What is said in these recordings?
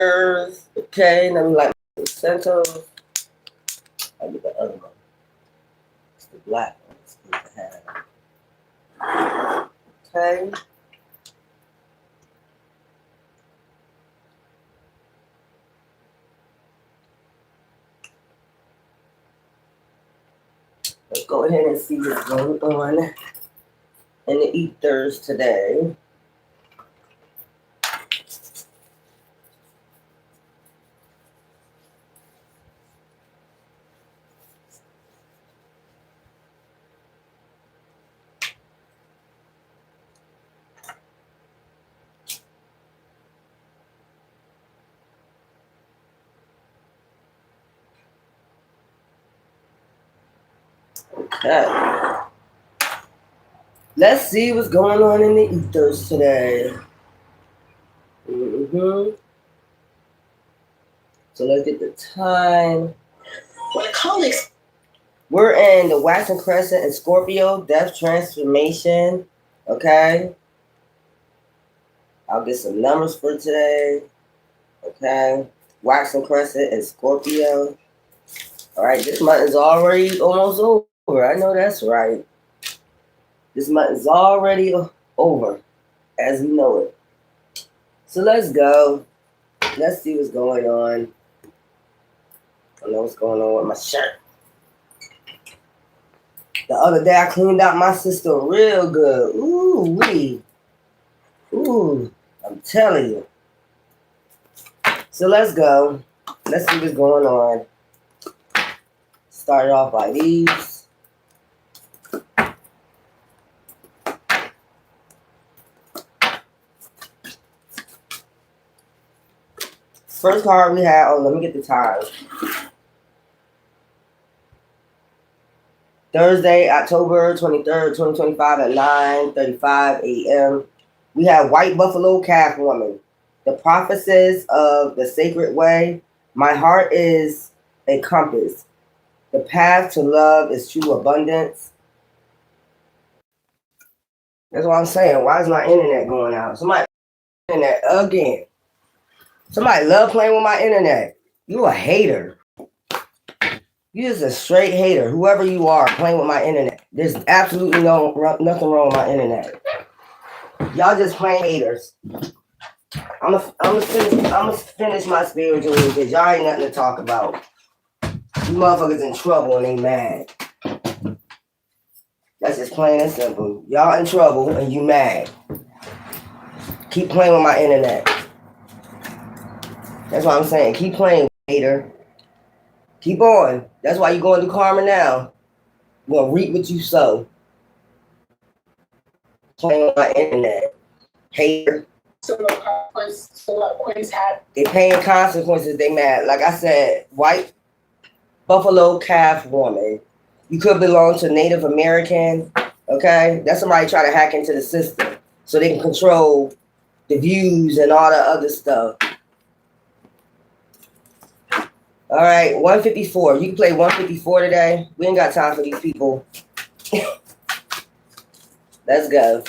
Okay, let me light my placentas. I get the other one. It's the black one. It's good to have. Okay. Let's go ahead and see what's going on in the ethers today. Okay. Let's see what's going on in the ethers today. So let's get the time. We're in the Waxing Crescent and Scorpio, Death Transformation. Okay. I'll get some numbers for today. Okay. Waxing Crescent and Scorpio. All right. This month is already almost over. I know that's right. This month is already over as we know it. So let's go. Let's see what's going on. I know what's going on with my shirt. The other day I cleaned out my system real good. Ooh, wee. Ooh, I'm telling you. So let's go. Let's see what's going on. Start it off by these. First card we have, let me get the time. Thursday, October 23rd, 2025 at 9:35 a.m. We have White Buffalo Calf Woman. The prophetess of the sacred way. My heart is a compass. The path to love is true abundance. That's what I'm saying. Why is my internet going out? Somebody internet again. Somebody love playing with my internet. You a hater. You just a straight hater. Whoever you are playing with my internet. There's absolutely nothing wrong with my internet. Y'all just plain haters. I'm gonna finish my spiritual because y'all ain't nothing to talk about. You motherfuckers in trouble and they mad. That's just plain and simple. Y'all in trouble and you mad. Keep playing with my internet. That's what I'm saying. Keep playing, hater. Keep on. That's why you're going to karma now. You're gonna reap what you sow. Playing with my internet. Hater. So they paying consequences, they mad. Like I said, White Buffalo Calf Woman. You could belong to Native American, okay? That's somebody try to hack into the system so they can control the views and all the other stuff. All right, 154. You can play 154 today. We ain't got time for these people. Let's go.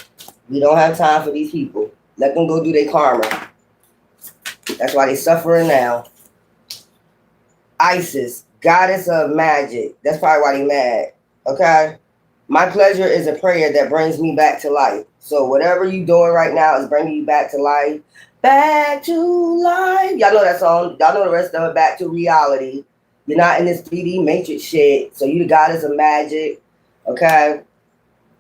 We don't have time for these people. Let them go do their karma. That's why they suffering now. Isis, goddess of magic. That's probably why they mad. Okay? My pleasure is a prayer that brings me back to life. So whatever you doing right now is bringing you back to life. Back to life. Y'all know that song. Y'all know the rest of it. Back to reality. You're not in this 3D matrix shit. So you the goddess of magic. Okay?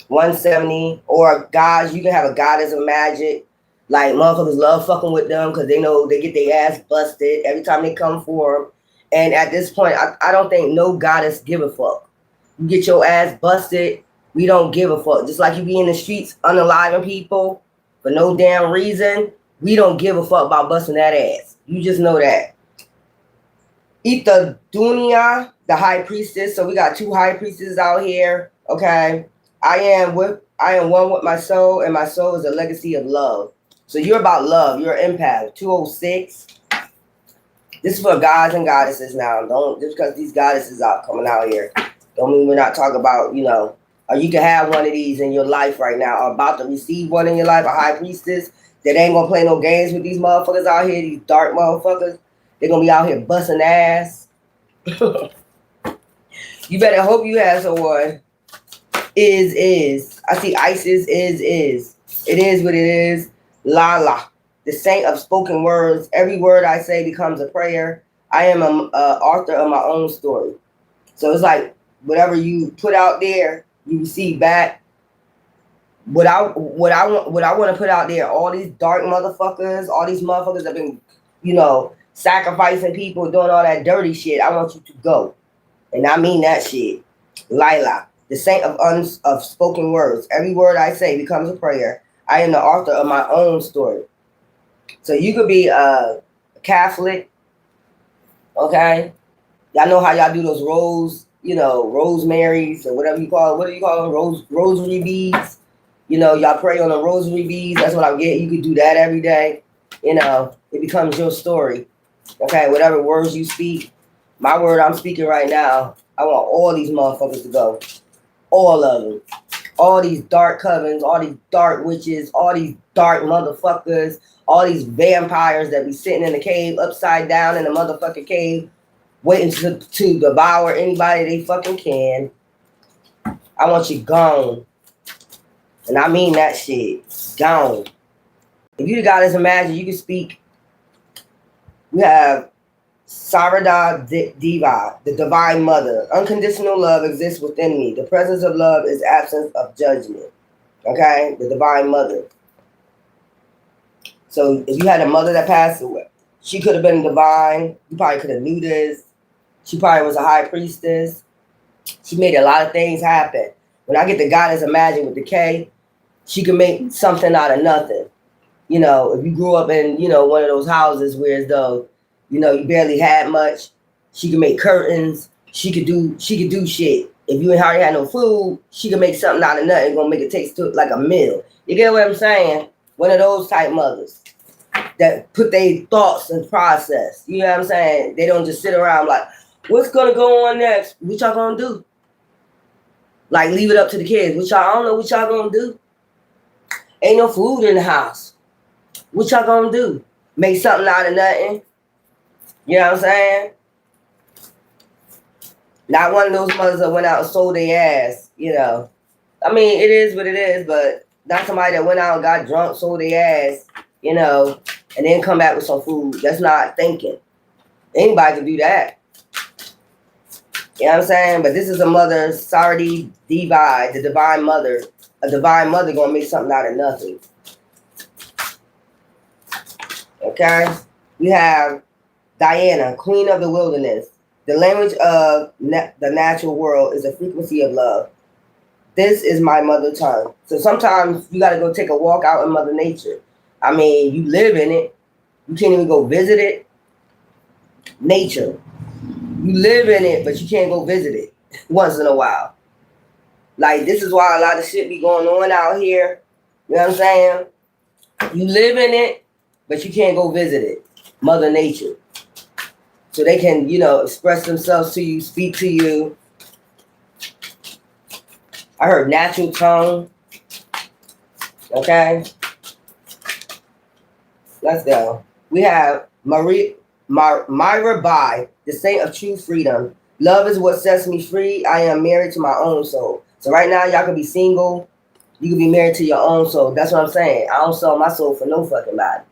170. Or gods, you can have a goddess of magic. Like motherfuckers love fucking with them because they know they get their ass busted every time they come for them. And at this point, I don't think no goddess give a fuck. You get your ass busted, we don't give a fuck. Just like you be in the streets unaliving people for no damn reason, we don't give a fuck about busting that ass. You just know that. Ita Dunia, the high priestess. So we got two high priestesses out here. Okay. I am one with my soul, and my soul is a legacy of love. So you're about love. You're an empath. 206. This is for gods and goddesses now. Don't just because these goddesses are coming out here, don't mean we're not talking about, you know, or you can have one of these in your life right now, or about to receive one in your life, a high priestess. that ain't gonna play no games with these motherfuckers out here, these dark motherfuckers. They're gonna be out here busting ass. You better hope you have someone. Is. I see ISIS is. It is what it is. La la. The saint of spoken words. Every word I say becomes a prayer. I am an author of my own story. So it's like whatever you put out there, you receive back. What I want to put out there, all these dark motherfuckers, all these motherfuckers that have been, sacrificing people, doing all that dirty shit. I want you to go, and I mean that shit. Lila, the saint of spoken words. Every word I say becomes a prayer. I am the author of my own story. So you could be a Catholic, okay? Y'all know how y'all do those rosemaries or whatever you call it. What do you call them? Rosary beads. Y'all pray on the rosary beads. That's what I'm getting. You could do that every day. It becomes your story. Okay, whatever words you speak. My word I'm speaking right now, I want all these motherfuckers to go. All of them. All these dark covens, all these dark witches, all these dark motherfuckers, all these vampires that be sitting in the cave, upside down in the motherfucking cave, waiting to devour anybody they fucking can. I want you gone. And I mean that shit. Gone. If you the goddess of magic, you can speak. We have Sarada Diva, the divine mother. Unconditional love exists within me. The presence of love is absence of judgment. Okay? The divine mother. So if you had a mother that passed away, she could have been divine. You probably could have knew this. She probably was a high priestess. She made a lot of things happen. When I get the goddess of magic with the K, she can make something out of nothing. If you grew up in, one of those houses where as though, you barely had much, she could make curtains. She could do shit. If you already had no food, she could make something out of nothing, gonna make it taste like a meal. You get what I'm saying? One of those type mothers that put their thoughts in process. You know what I'm saying? They don't just sit around like, what's gonna go on next? What y'all gonna do? Like, leave it up to the kids. I don't know what y'all gonna do. Ain't no food in the house. What y'all gonna do? Make something out of nothing? You know what I'm saying? Not one of those mothers that went out and sold their ass, I mean, it is what it is, but not somebody that went out and got drunk, sold their ass, and then come back with some food. That's not thinking. Anybody can do that. You know what I'm saying? But this is a mother, Sardi Divi, the divine mother. A divine mother gonna make something out of nothing. Okay? We have Diana, queen of the wilderness. The language of the natural world is a frequency of love. This is my mother tongue. So sometimes you got to go take a walk out in Mother Nature. I mean, you live in it. You can't even go visit it. Nature. You live in it, but you can't go visit it once in a while. Like, this is why a lot of shit be going on out here. You know what I'm saying? You live in it, but you can't go visit it. Mother Nature. So they can, express themselves to you, speak to you. I heard natural tongue. Okay. Let's go. We have Myra Bai, the saint of true freedom. Love is what sets me free. I am married to my own soul. So right now, y'all can be single. You can be married to your own soul. That's what I'm saying. I don't sell my soul for no fucking body.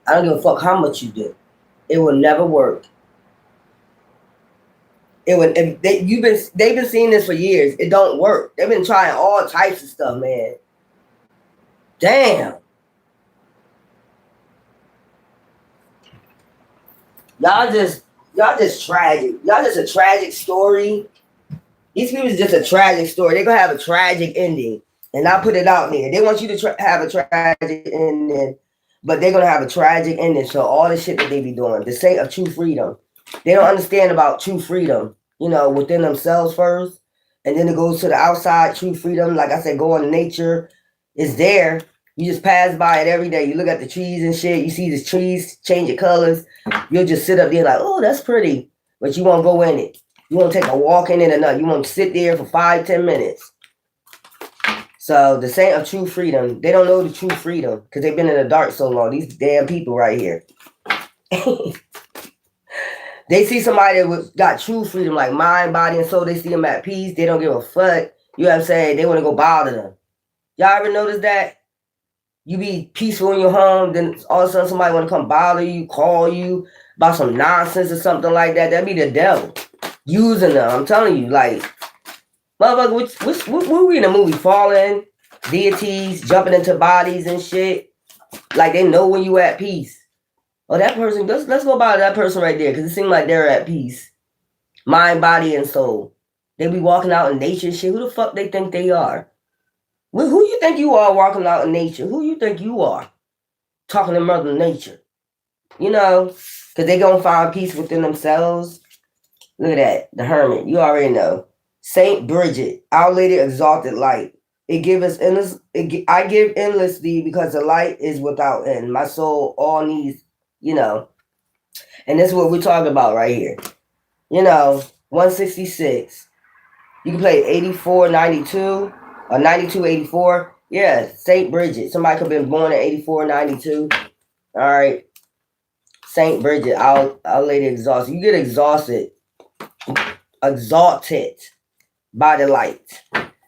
I don't give a fuck how much you do. It will never work. They've been seeing this for years. It don't work. They've been trying all types of stuff, man. Damn. Y'all just tragic. Y'all just a tragic story. These people is just a tragic story. They're gonna have a tragic ending. And I put it out there. They want you to have a tragic ending, but they're gonna have a tragic ending. So all the shit that they be doing, the saint of true freedom, they don't understand about true freedom, within themselves first. And then it goes to the outside, true freedom. Like I said, go into nature. It's there. You just pass by it every day. You look at the trees and shit. You see the trees changing colors. You'll just sit up there like, oh, that's pretty. But you won't go in it. You won't take a walk in it or nothing. You won't sit there for 5-10 minutes. So the saint of true freedom, they don't know the true freedom because they've been in the dark so long. These damn people right here. They see somebody that got true freedom, like mind, body, and soul. They see them at peace. They don't give a fuck. You know what I'm saying? They want to go bother them. Y'all ever notice that? You be peaceful in your home, then all of a sudden somebody want to come bother you, call you about some nonsense or something like that. That'd be the devil using them. I'm telling you, like, motherfucker, what we in the movie? Falling, deities, jumping into bodies and shit. Like, they know when you at peace. Oh, that person, let's go bother that person right there, because it seems like they're at peace. Mind, body, and soul. They be walking out in nature and shit. Who the fuck they think they are? Who you think you are walking out in nature? Who you think you are talking to Mother Nature? You know, because they going to find peace within themselves. Look at that. The Hermit. You already know. Saint Bridget, Our Lady Exalted Light. It give us endless. I give endlessly because the light is without end. My soul all needs, you know. And this is what we're talking about right here. You know, 166. You can play 8492 or 9284. Yeah, Saint Bridget. Somebody could have been born in 8492. All right. Saint Bridget, Our Lady Exhausted. You get exhausted by the light.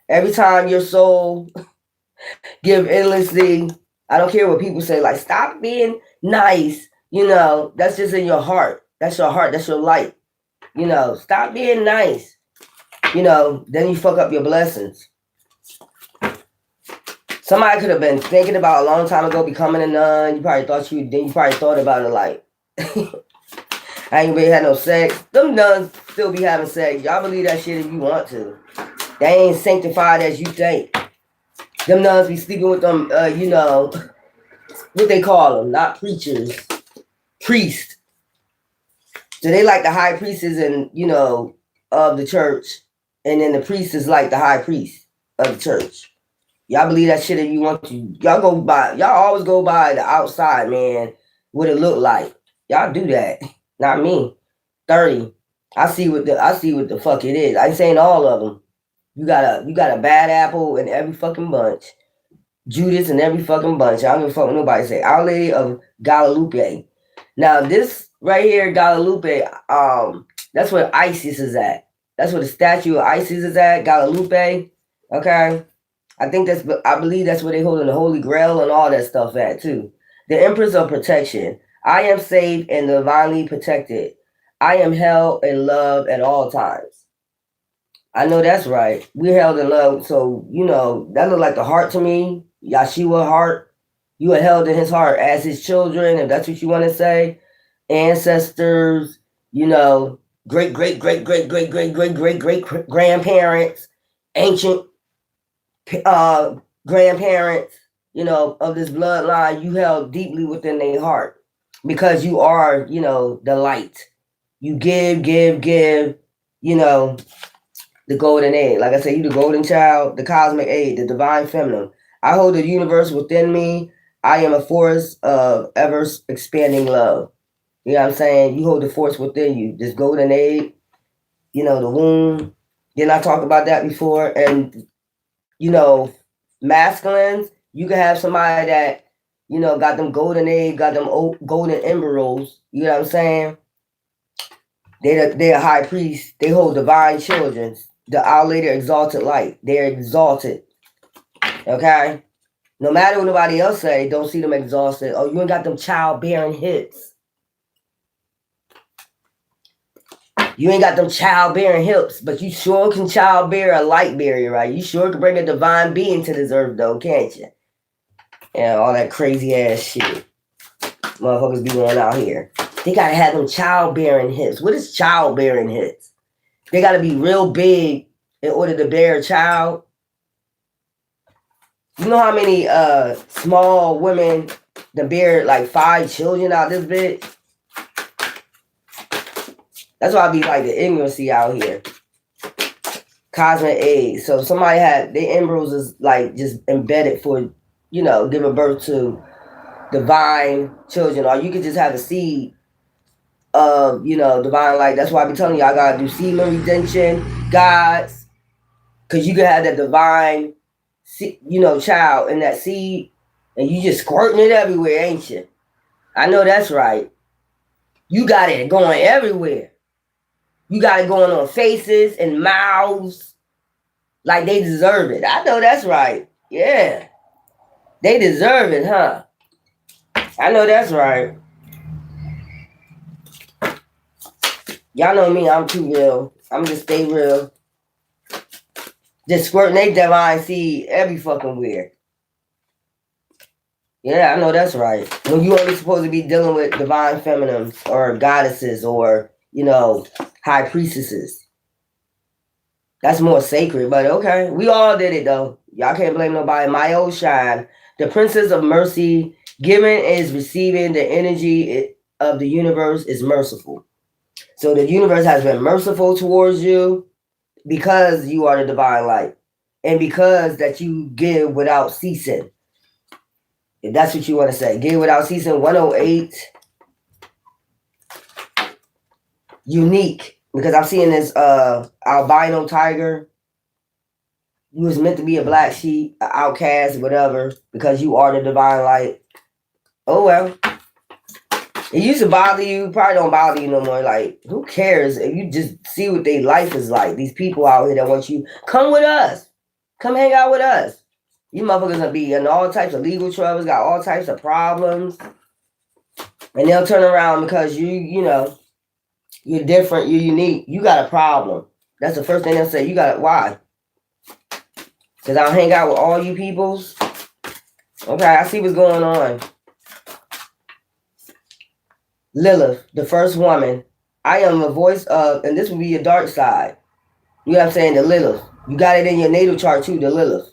Every time your soul give endlessly, I don't care what people say, like, stop being nice. You know, that's just in your heart. That's your heart. That's your light. You know, stop being nice. You know, then you fuck up your blessings. Somebody could have been thinking about a long time ago becoming a nun. You probably thought about it like, I ain't really had no sex. Them nuns still be having sex. Y'all believe that shit if you want to. They ain't sanctified as you think. Them nuns be sleeping with them, you know, what they call them, not preachers, priests. So they like the high priestess and, you know, of the church. And then the priest is like the high priest of the church. Y'all believe that shit if you want to. Y'all always go by the outside, man, what it look like. Y'all do that. Not me. 30. I see what the fuck it is. I ain't saying all of them. You got a bad apple in every fucking bunch. Judas in every fucking bunch. I don't give a fuck what nobody say. Our Lady of Guadalupe. Now this right here, Guadalupe, that's where Isis is at. That's where the statue of Isis is at, Guadalupe. Okay? I believe that's where they holding the Holy Grail and all that stuff at too. The Empress of Protection. I am saved and divinely protected. I am held in love at all times. I know that's right. We're held in love. So, you know, that look like the heart to me. Yahshua heart. You are held in his heart as his children, if that's what you want to say. Ancestors, you know, great grandparents, ancient grandparents, you know, of this bloodline, you held deeply within their heart because you are, you know, the light. You give, you know, the golden egg. Like I said, you the golden child, the cosmic egg, the divine feminine. I hold the universe within me. I am a force of ever expanding love. You know what I'm saying? You hold the force within you. This golden egg, you know, the womb. Didn't I talk about that before? And, you know, masculines, you can have somebody that, you know, got them golden egg, got them golden embryos. You know what I'm saying? They're a high priest. They hold divine children. The Our Lady Exalted Light. They're exalted. Okay? No matter what nobody else say, don't see them exhausted. Oh, you ain't got them childbearing hips. You ain't got them childbearing hips, but you sure can childbear a light barrier, right? You sure can bring a divine being to this earth, though, can't you? And all that crazy ass shit. Motherfuckers be going out here. They gotta have them childbearing hips. What is childbearing hips? They gotta be real big in order to bear a child. You know how many small women that bear like 5 children out this bitch? That's why I be like the ignorancy out here. Cosmic eggs. So somebody had their embryos is like just embedded for, you know, giving birth to divine children. Or you could just have a seed of, you know, divine light. That's why I be telling you I gotta do semen redemption, gods. Cause you can have that divine child in that seed, and you just squirting it everywhere, ain't you? I know that's right. You got it going everywhere. You got it going on faces and mouths like they deserve it. I know that's right. Yeah. They deserve it, huh? I know that's right. Y'all know me, I'm too real. I'm just stay real. Just squirting they divine seed every fucking where. Yeah, I know that's right. When you only supposed to be dealing with divine feminines or goddesses or, high priestesses. That's more sacred, but okay. We all did it though. Y'all can't blame nobody. My old shine. The Princess of Mercy, giving is receiving. The energy of the universe is merciful. So the universe has been merciful towards you because you are the divine light. And because that you give without ceasing. If that's what you want to say. Give without ceasing, 108. Unique. Because I'm seeing this albino tiger. You was meant to be a black sheep, an outcast, whatever, because you are the divine light. Oh well. It used to bother you, probably don't bother you no more. Like, who cares if you just see what their life is like? These people out here that want you, come with us. Come hang out with us. You motherfuckers gonna be in all types of legal troubles, got all types of problems. And they'll turn around because you're different, you're unique. You got a problem. That's the first thing they'll say. You got it. Why? Because I don't hang out with all you peoples. Okay, I see what's going on. Lilith, the first woman. I am the voice of, and this will be your dark side. You know what I'm saying? The Lilith. You got it in your natal chart too, the Lilith.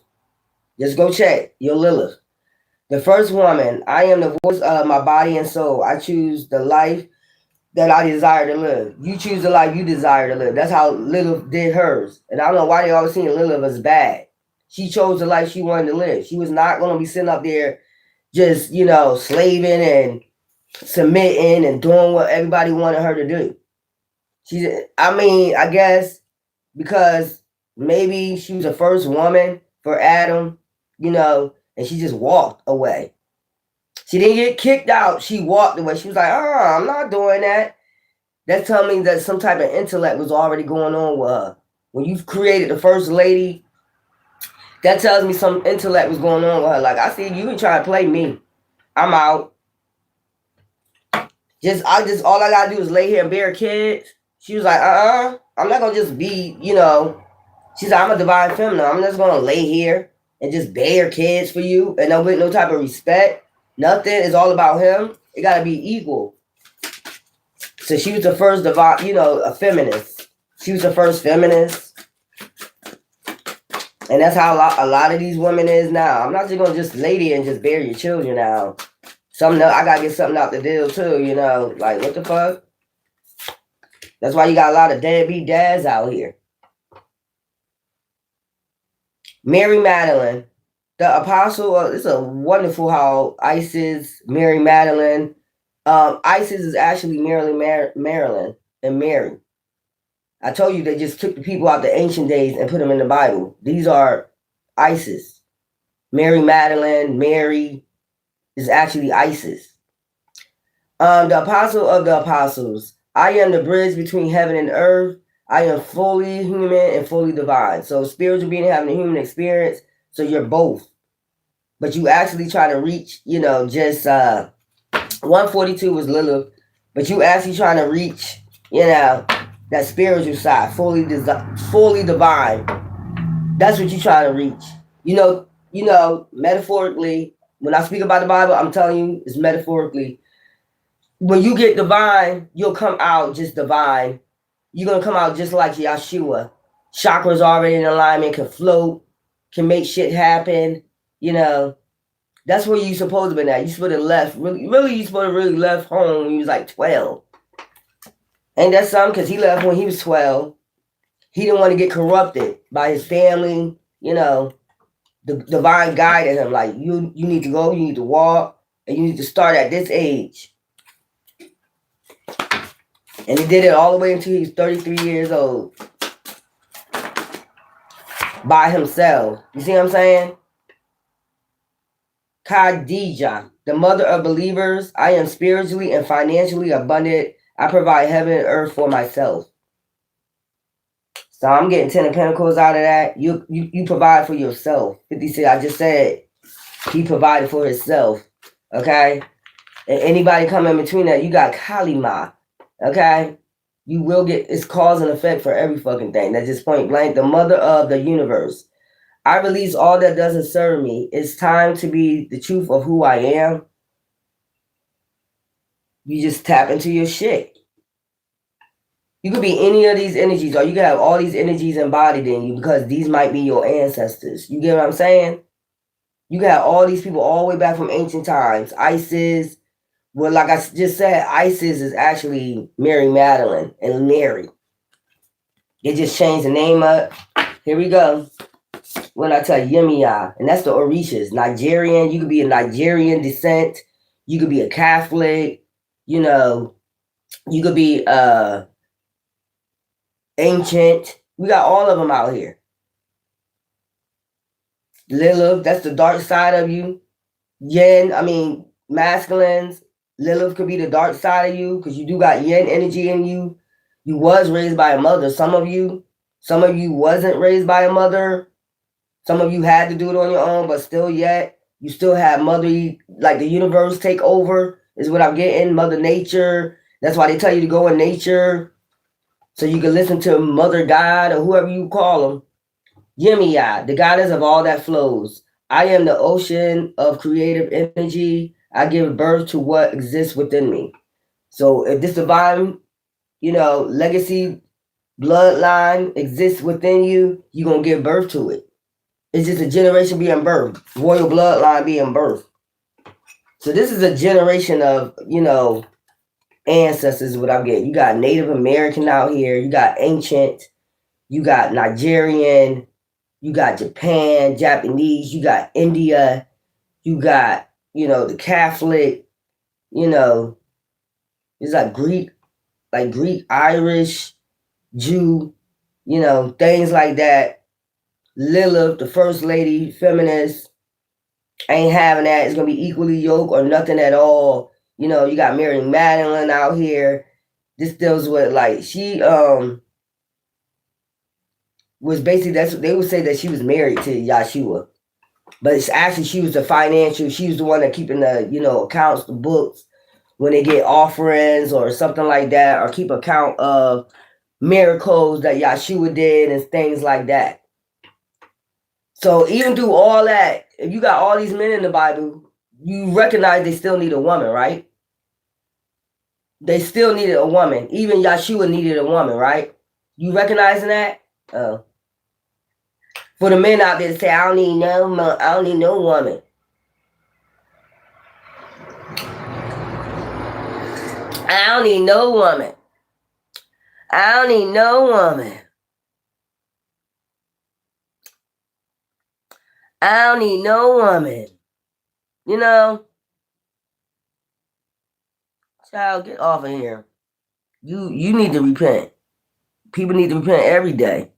Just go check your Lilith. The first woman. I am the voice of my body and soul. I choose the life that I desire to live. You choose the life you desire to live. That's how Lilith did hers. And I don't know why they always seeing Lilith as bad. She chose the life she wanted to live. She was not going to be sitting up there just, slaving and submitting and doing what everybody wanted her to do. I guess because maybe she was the first woman for Adam, and she just walked away. She didn't get kicked out. She walked away. She was like, I'm not doing that. That's telling me that some type of intellect was already going on with her. When you've created the first lady, that tells me some intellect was going on with her. Like, I see you been trying to play me. I'm out. All I gotta do is lay here and bear kids. She was like, I'm not gonna just be, she's like, I'm a divine feminine. I'm just gonna lay here and just bear kids for you and no with no type of respect. Nothing is all about him. It gotta be equal. So she was the first divine, a feminist. She was the first feminist. And that's how a lot of these women is now. I'm not just gonna just lay there and just bear your children now. I gotta get something out the deal too, like what the fuck? That's why you got a lot of deadbeat dads out here. Mary Magdalene, the apostle. It's a wonderful how Isis, Mary Magdalene. Isis is actually Marilyn and Mary. I told you they just took the people out the ancient days and put them in the Bible. These are Isis. Mary Magdalene, Mary is actually Isis. The apostle of the apostles. I am the bridge between heaven and earth. I am fully human and fully divine. So spiritual being having a human experience. So you're both. But you actually try to reach, just 142 was Lilith. But you actually trying to reach, that spiritual side, fully divine. That's what you trying to reach. Metaphorically, when I speak about the Bible, I'm telling you, it's metaphorically. When you get divine, you'll come out just divine. You're going to come out just like Yeshua. Chakras already in alignment, can float, can make shit happen. That's where you're supposed to be at. You're supposed to left. Really, you're supposed to really left home when you was like 12. Ain't that something? Because he left when he was 12. He didn't want to get corrupted by his family. The divine guided him. Like, you need to go, you need to walk, and you need to start at this age. And he did it all the way until he was 33 years old. By himself. You see what I'm saying? Khadijah, the mother of believers. I am spiritually and financially abundant. I provide heaven and earth for myself. So I'm getting 10 of Pentacles out of that. You provide for yourself. 56, I just said he provided for himself. Okay? And anybody come in between that, you got Kalima. Okay? You will get, it's cause and effect for every fucking thing. That's just point blank. The mother of the universe. I release all that doesn't serve me. It's time to be the truth of who I am. You just tap into your shit. You could be any of these energies, or you could have all these energies embodied in you because these might be your ancestors. You get what I'm saying? You got all these people all the way back from ancient times. Isis, well, like I just said, Isis is actually Mary Magdalene and Mary. They just changed the name up. Here we go. When I tell you, Yemiya, and that's the Orishas. Nigerian, you could be a Nigerian descent. You could be a Catholic. You know, you could be ancient. We got all of them out here. Lilith, that's the dark side of you. Yin, I mean, masculines. Lilith could be the dark side of you because you do got yin energy in you. You was raised by a mother. Some of you wasn't raised by a mother. Some of you had to do it on your own, but still yet, you still have mother, like the universe take over is what I'm getting. Mother Nature. That's why they tell you to go in nature so you can listen to Mother God or whoever you call them. Yemiya, the goddess of all that flows. I am the ocean of creative energy. I give birth to what exists within me. So if this divine, legacy bloodline exists within you, you're going to give birth to it. It's just a generation being birthed, royal bloodline being birthed. So this is a generation of, ancestors, what I'm getting. You got Native American out here. You got ancient. You got Nigerian. You got Japan, Japanese. You got India. You got, the Catholic. It's like Greek, Irish, Jew, things like that. Lilith, the first lady, feminist, ain't having that. It's going to be equally yoked or nothing at all. You got Mary Magdalene out here. This deals with, she was basically, that's what they would say, that she was married to Yahshua. But it's actually, she was she was the one that keeping the, accounts, the books, when they get offerings or something like that, or keep account of miracles that Yahshua did and things like that. So even through all that, if you got all these men in the Bible, you recognize they still need a woman, right? They still needed a woman. Even Yahshua needed a woman, right? You recognizing that? Oh. For the men out there that say, I don't need no woman. I don't need no woman. I don't need no woman. I don't need no woman. Child, get off of here. You need to repent. People need to repent every day.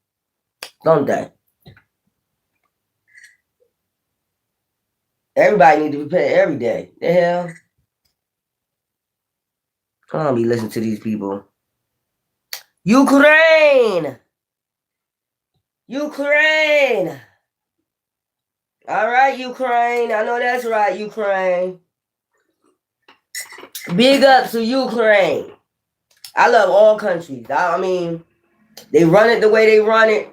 Don't they? Everybody need to repent every day. The hell? I don't be listening to these people. Ukraine! All right, Ukraine. I know that's right, Ukraine. Big ups to Ukraine. I love all countries. I mean, they run it the way they run it.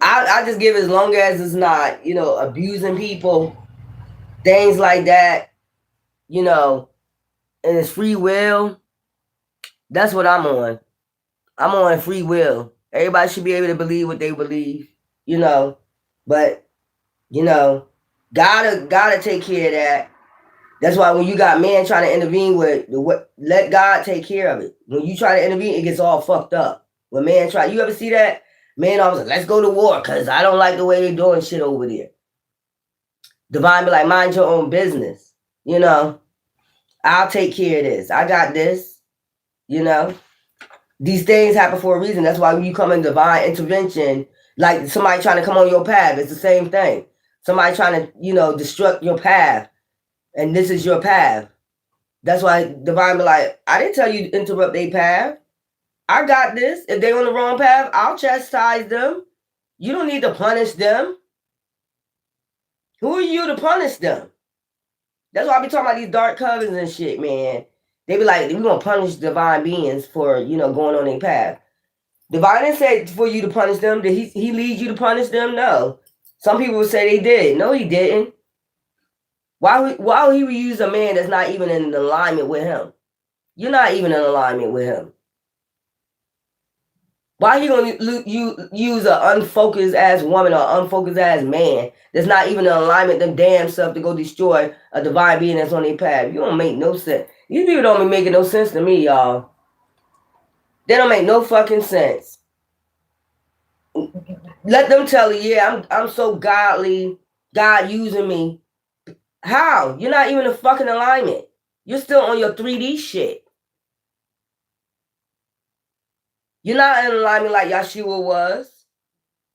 I just give it as long as it's not, abusing people, things like that, and it's free will. That's what I'm on. I'm on free will. Everybody should be able to believe what they believe, but, gotta take care of that. That's why when you got men trying to intervene let God take care of it. When you try to intervene, it gets all fucked up. When man try, you ever see that? Man always like, let's go to war because I don't like the way they're doing shit over there. Divine be like, mind your own business. I'll take care of this. I got this. These things happen for a reason. That's why when you come in divine intervention, like somebody trying to come on your path, it's the same thing. Somebody trying to, destruct your path. And this is your path. That's why divine be like, I didn't tell you to interrupt their path. I got this. If they're on the wrong path, I'll chastise them. You don't need to punish them. Who are you to punish them? That's why I be talking about these dark covens and shit, man. They be like, we're going to punish divine beings for, going on their path. Divine didn't say for you to punish them. Did he lead you to punish them? No. Some people would say they did. No, he didn't. Why would he use a man that's not even in alignment with him? You're not even in alignment with him. Why are you going to use an unfocused ass woman or unfocused ass man that's not even in alignment them damn self to go destroy a divine being that's on their path? You don't make no sense. These people don't be making no sense to me, y'all. They don't make no fucking sense. Let them tell you, yeah, I'm so godly, God using me. How? You're not even in fucking alignment. You're still on your 3D shit. You're not in alignment like Yeshua was.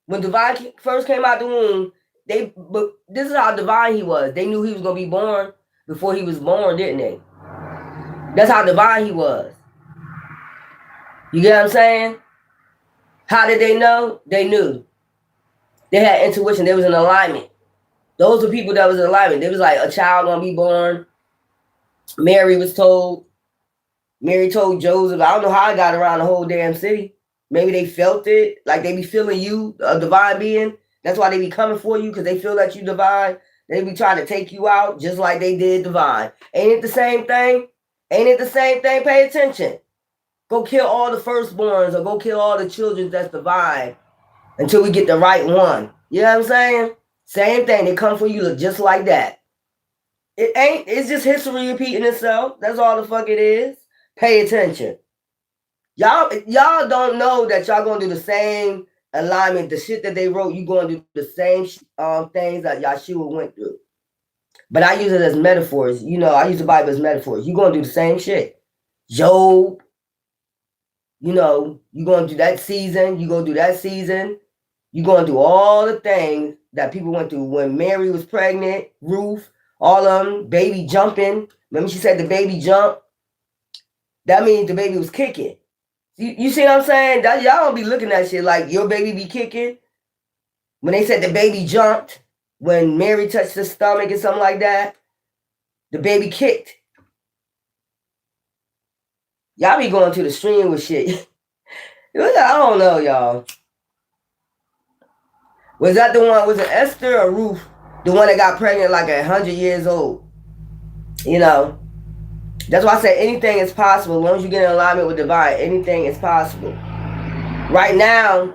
When Divine first came out the womb, but this is how divine he was. They knew he was going to be born before he was born, didn't they? That's how divine he was. You get what I'm saying? How did they know? They knew. They had intuition. They was in alignment. Those were people that was in alignment. They was like, a child going to be born. Mary was told. Mary told Joseph. I don't know how I got around the whole damn city. Maybe they felt it. Like they be feeling you, a divine being. That's why they be coming for you, because they feel that you divine. They be trying to take you out just like they did divine. Ain't it the same thing? Ain't it the same thing? Pay attention. Go kill all the firstborns or go kill all the children that's divine until we get the right one. You know what I'm saying? Same thing. They come for you just like that. It's just history repeating itself. That's all the fuck it is. Pay attention. Y'all don't know that y'all gonna do the same alignment. The shit that they wrote, you gonna do the same things that Yeshua went through. But I use it as metaphors. I use the Bible as metaphors. You gonna do the same shit. Job. You gonna do that season. You gonna do that season. You gonna do all the things that people went through. When Mary was pregnant, Ruth, all of them, baby jumping. Remember she said the baby jumped? That means the baby was kicking. You see what I'm saying? Y'all don't be looking at shit like your baby be kicking. When they said the baby jumped, when Mary touched the stomach and something like that, the baby kicked. Y'all be going to the stream with shit. I don't know, y'all. Was that the one, was it Esther or Ruth? The one that got pregnant like 100 years old? That's why I say anything is possible. As long as you get in alignment with divine, anything is possible. Right now,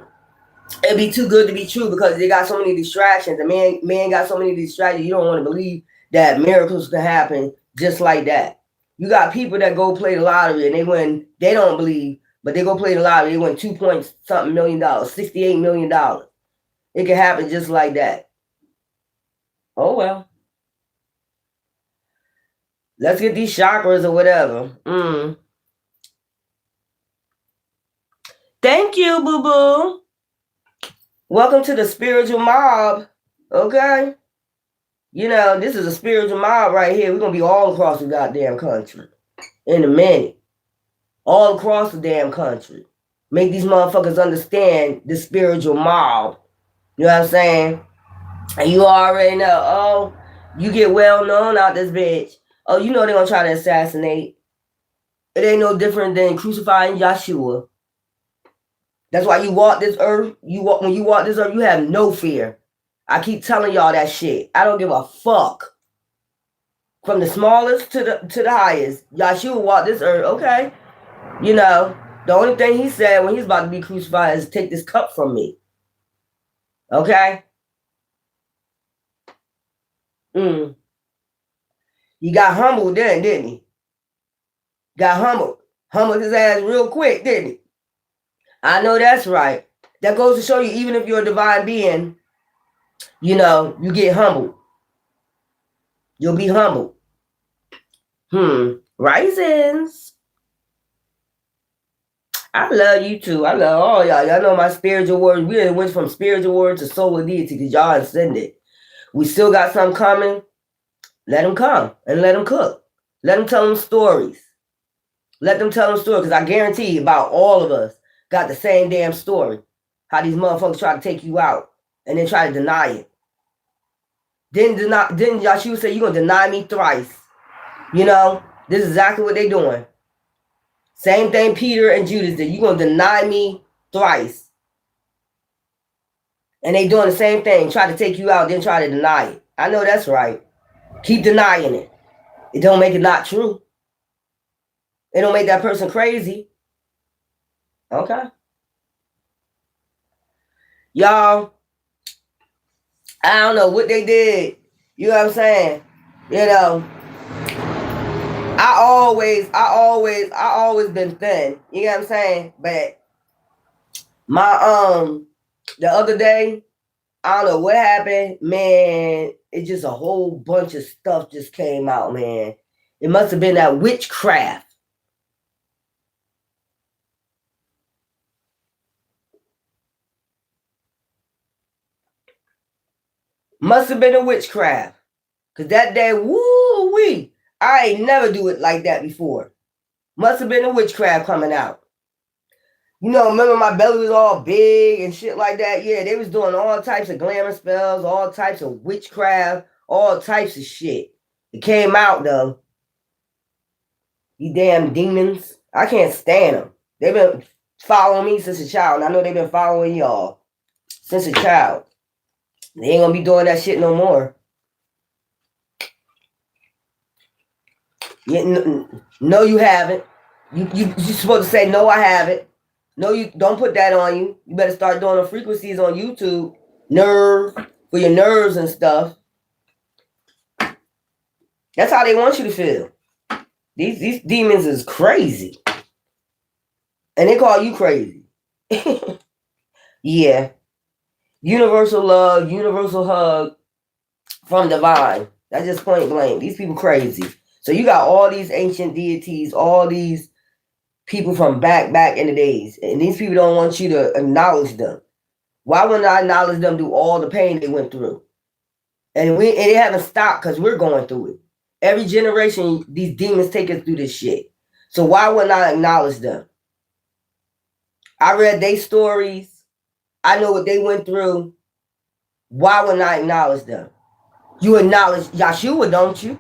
it'd be too good to be true because they got so many distractions. The man got so many distractions. You don't want to believe that miracles can happen just like that. You got people that go play the lottery and they win. They don't believe, but they go play the lottery. They win $2 million, $68 million. It can happen just like that. Oh, well. Let's get these chakras or whatever. Thank you, boo-boo. Welcome to the spiritual mob. Okay? This is a spiritual mob right here. We're going to be all across the goddamn country in a minute. All across the damn country. Make these motherfuckers understand the spiritual mob. You know what I'm saying? And you already know, oh, you get well known out this bitch. Oh, they're going to try to assassinate. It ain't no different than crucifying Yeshua. That's why you walk this earth. When you walk this earth, you have no fear. I keep telling y'all that shit. I don't give a fuck. From the smallest to the highest. Yeshua walked this earth, okay? The only thing he said when he's about to be crucified is take this cup from me. Okay? He got humbled then, didn't he? Got humbled. Humbled his ass real quick, didn't he? I know that's right. That goes to show you, even if you're a divine being, you get humbled. You'll be humbled. Risings. I love you too. I love all y'all. Y'all know my spiritual words. We went from spiritual words to solar deity because y'all ascended. We still got something coming. Let them come and let them cook. Let them tell them stories. Let them tell them stories, because I guarantee about all of us got the same damn story. How these motherfuckers try to take you out and then try to deny it. Didn't Yahshua say, you're going to deny me thrice? You know, this is exactly what they doing. Same thing Peter and Judas did. You're going to deny me thrice. And they doing the same thing. Try to take you out, then try to deny it. I know that's right. Keep denying it. It don't make it not true. It don't make that person crazy. Okay. Y'all, I don't know what they did. You know what I'm saying? You know, I always been thin. You know what I'm saying? But my the other day, I don't know what happened, man. It just a whole bunch of stuff just came out, man. It must have been that witchcraft. Must have been a witchcraft. Cause that day, woo-wee, I ain't never do it like that before. Must have been a witchcraft coming out. You know, remember my belly was all big and shit like that? Yeah, they was doing all types of glamour spells, all types of witchcraft, all types of shit. It came out, though. You damn demons. I can't stand them. They've been following me since a child, and I know they've been following y'all since a child. They ain't gonna be doing that shit no more. No, you haven't. You're supposed to say, no, I haven't. No, you don't put that on you. You better start doing the frequencies on YouTube. Nerve, for your nerves and stuff. That's how they want you to feel. These demons is crazy. And they call you crazy. Yeah. Universal love, universal hug from divine. That's just point blank. These people crazy. So you got all these ancient deities, all these people from back in the days. And these people don't want you to acknowledge them. Why wouldn't I acknowledge them through all the pain they went through? And they haven't stopped because we're going through it. Every generation, these demons take us through this shit. So why wouldn't I acknowledge them? I read their stories. I know what they went through. Why wouldn't I acknowledge them? You acknowledge Yahshua, don't you?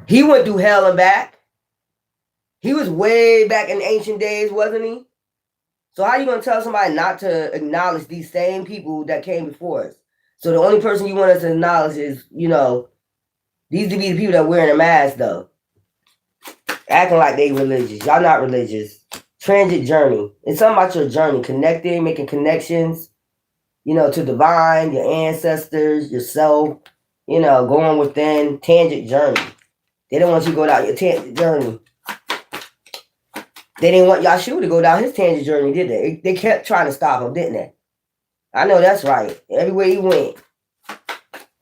He went through hell and back. He was way back in ancient days, wasn't he? So how are you going to tell somebody not to acknowledge these same people that came before us? So the only person you want us to acknowledge is, you know, these to be the people that wearing a mask, though. Acting like they religious. Y'all not religious. Transit journey. It's something about your journey. Connecting, making connections, you know, to divine, your ancestors, yourself, you know, going within. Tangent journey. They don't want you to go down your tangent journey. They didn't want Yahshua to go down his tangent journey, did they? They kept trying to stop him, didn't they? I know that's right. Everywhere he went.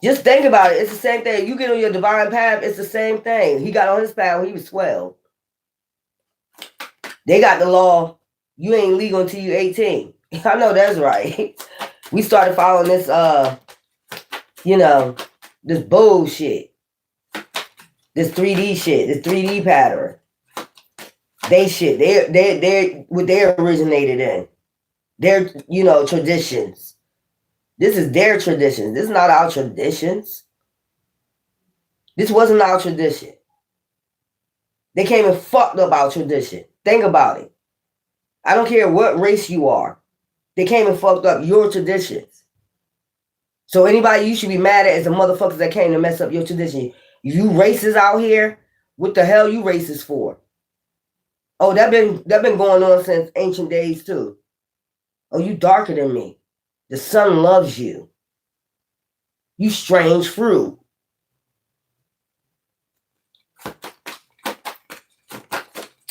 Just think about it. It's the same thing. You get on your divine path, it's the same thing. He got on his path when he was 12. They got the law. You ain't legal until you're 18. I know that's right. We started following this, you know, this bullshit. This 3D shit. This 3D pattern. They shit. They're what they originated in. Their, you know, traditions. This is their traditions. This is not our traditions. This wasn't our tradition. They came and fucked up our tradition. Think about it. I don't care what race you are. They came and fucked up your traditions. So anybody you should be mad at is the motherfuckers that came to mess up your tradition. You racists out here, what the hell you racist for? Oh, that been going on since ancient days too. Oh, you darker than me. The sun loves you. You strange fruit.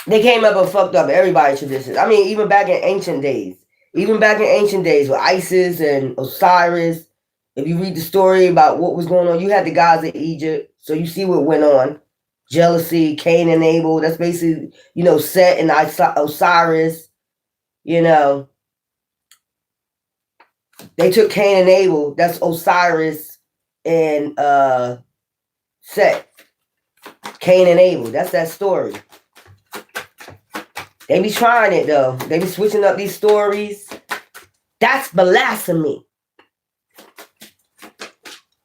They came up and fucked up everybody's traditions. I mean, even back in ancient days. Even back in ancient days with Isis and Osiris. If you read the story about what was going on, you had the gods of Egypt. So you see what went on. Jealousy, Cain and Abel. That's basically, you know, Set and Osiris. You know. They took Cain and Abel. That's Osiris and Seth, Cain and Abel. That's that story. They be trying it though. They be switching up these stories. That's blasphemy.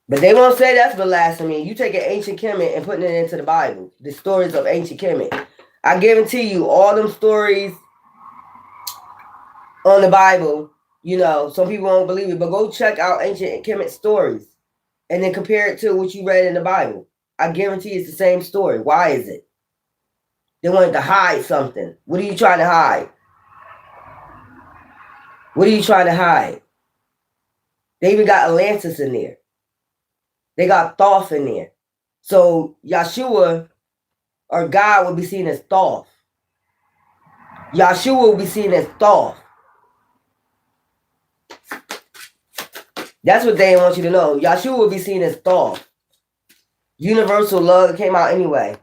But they won't say that's blasphemy. You take an ancient Kemet and putting it into the Bible. The stories of ancient Kemet. I guarantee you, all them stories on the Bible, you know, some people won't believe it, but go check out ancient Kemet stories and then compare it to what you read in the Bible. I guarantee it's the same story. Why is it? They wanted to hide something. What are you trying to hide? What are you trying to hide? They even got Atlantis in there. They got Thoth in there. So Yahshua or God will be seen as Thoth. Yahshua will be seen as Thoth. That's what they want you to know. Yahshua will be seen as Thoth. Universal love came out anyway.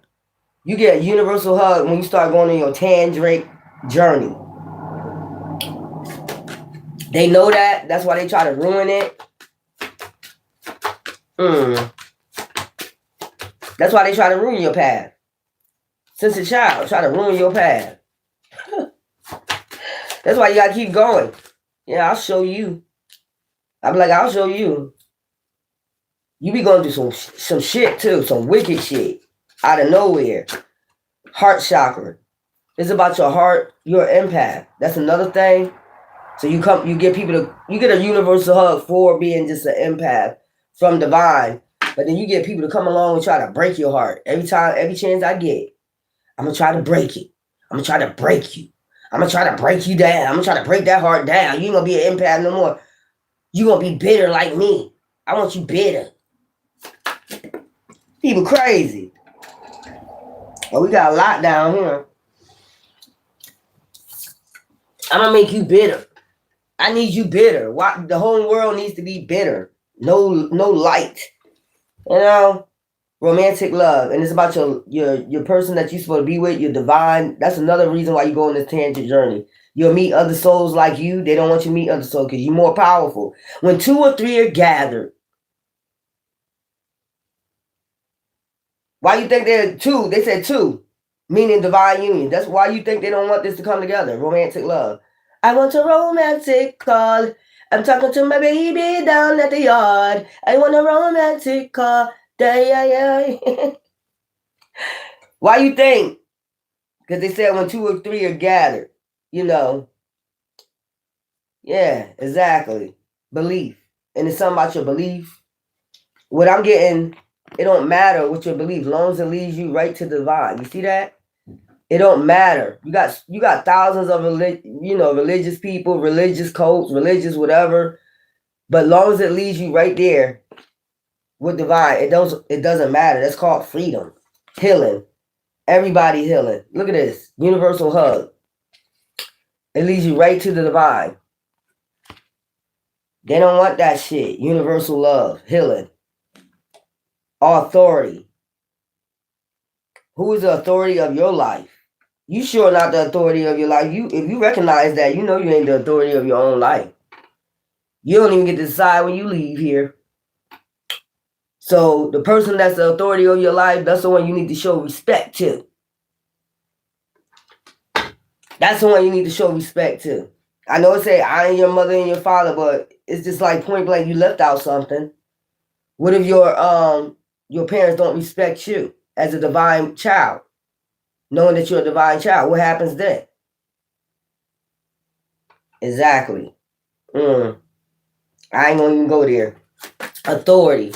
You get a universal hug when you start going on your tantric journey. They know that. That's why they try to ruin it. That's why they try to ruin your path. Since a child, try to ruin your path. That's why you gotta keep going. Yeah, I'll show you. I'm like, I'll show you. You be going through some shit too, some wicked shit out of nowhere. Heart chakra. It's about your heart. You're an empath. That's another thing. So you get a universal hug for being just an empath from divine. But then you get people to come along and try to break your heart. Every chance I get, I'm gonna try to break it. I'm gonna try to break you. I'm gonna try to break you down. I'm gonna try to break that heart down. You ain't gonna be an empath no more. You gonna be bitter like me. I want you bitter. People crazy. Oh, we got a lot down here. I'm gonna make you bitter. I need you bitter. Why the whole world needs to be bitter. No light. You know? Romantic love. And it's about your person that you're supposed to be with, your divine. That's another reason why you go on this tangent journey. You'll meet other souls like you. They don't want you to meet other souls because you're more powerful. When 2 or 3 are gathered. Why you think they're 2? They said 2, meaning divine union. That's why you think they don't want this to come together. Romantic love. I want a romantic call. I'm talking to my baby down at the yard. I want a romantic call. Yeah. Why you think? Because they said when 2 or 3 are gathered, you know. Yeah, exactly. Belief. And it's something about your belief. What I'm getting, it don't matter what your belief, as long as it leads you right to divine. You see that? It don't matter. You got thousands of religious people, religious cults, religious whatever. But as long as it leads you right there with divine, it doesn't matter. That's called freedom. Healing. Everybody healing. Look at this. Universal hug. It leads you right to the divine. They don't want that shit. Universal love. Healing. Authority. Who is the authority of your life? You sure not the authority of your life. If you recognize that, you know you ain't the authority of your own life. You don't even get to decide when you leave here. So the person that's the authority of your life, that's the one you need to show respect to. That's the one you need to show respect to. I know it say I am your mother and your father, but it's just like point blank, you left out something. What if your parents don't respect you as a divine child? Knowing that you're a divine child, what happens then? Exactly. I ain't gonna even go there. Authority.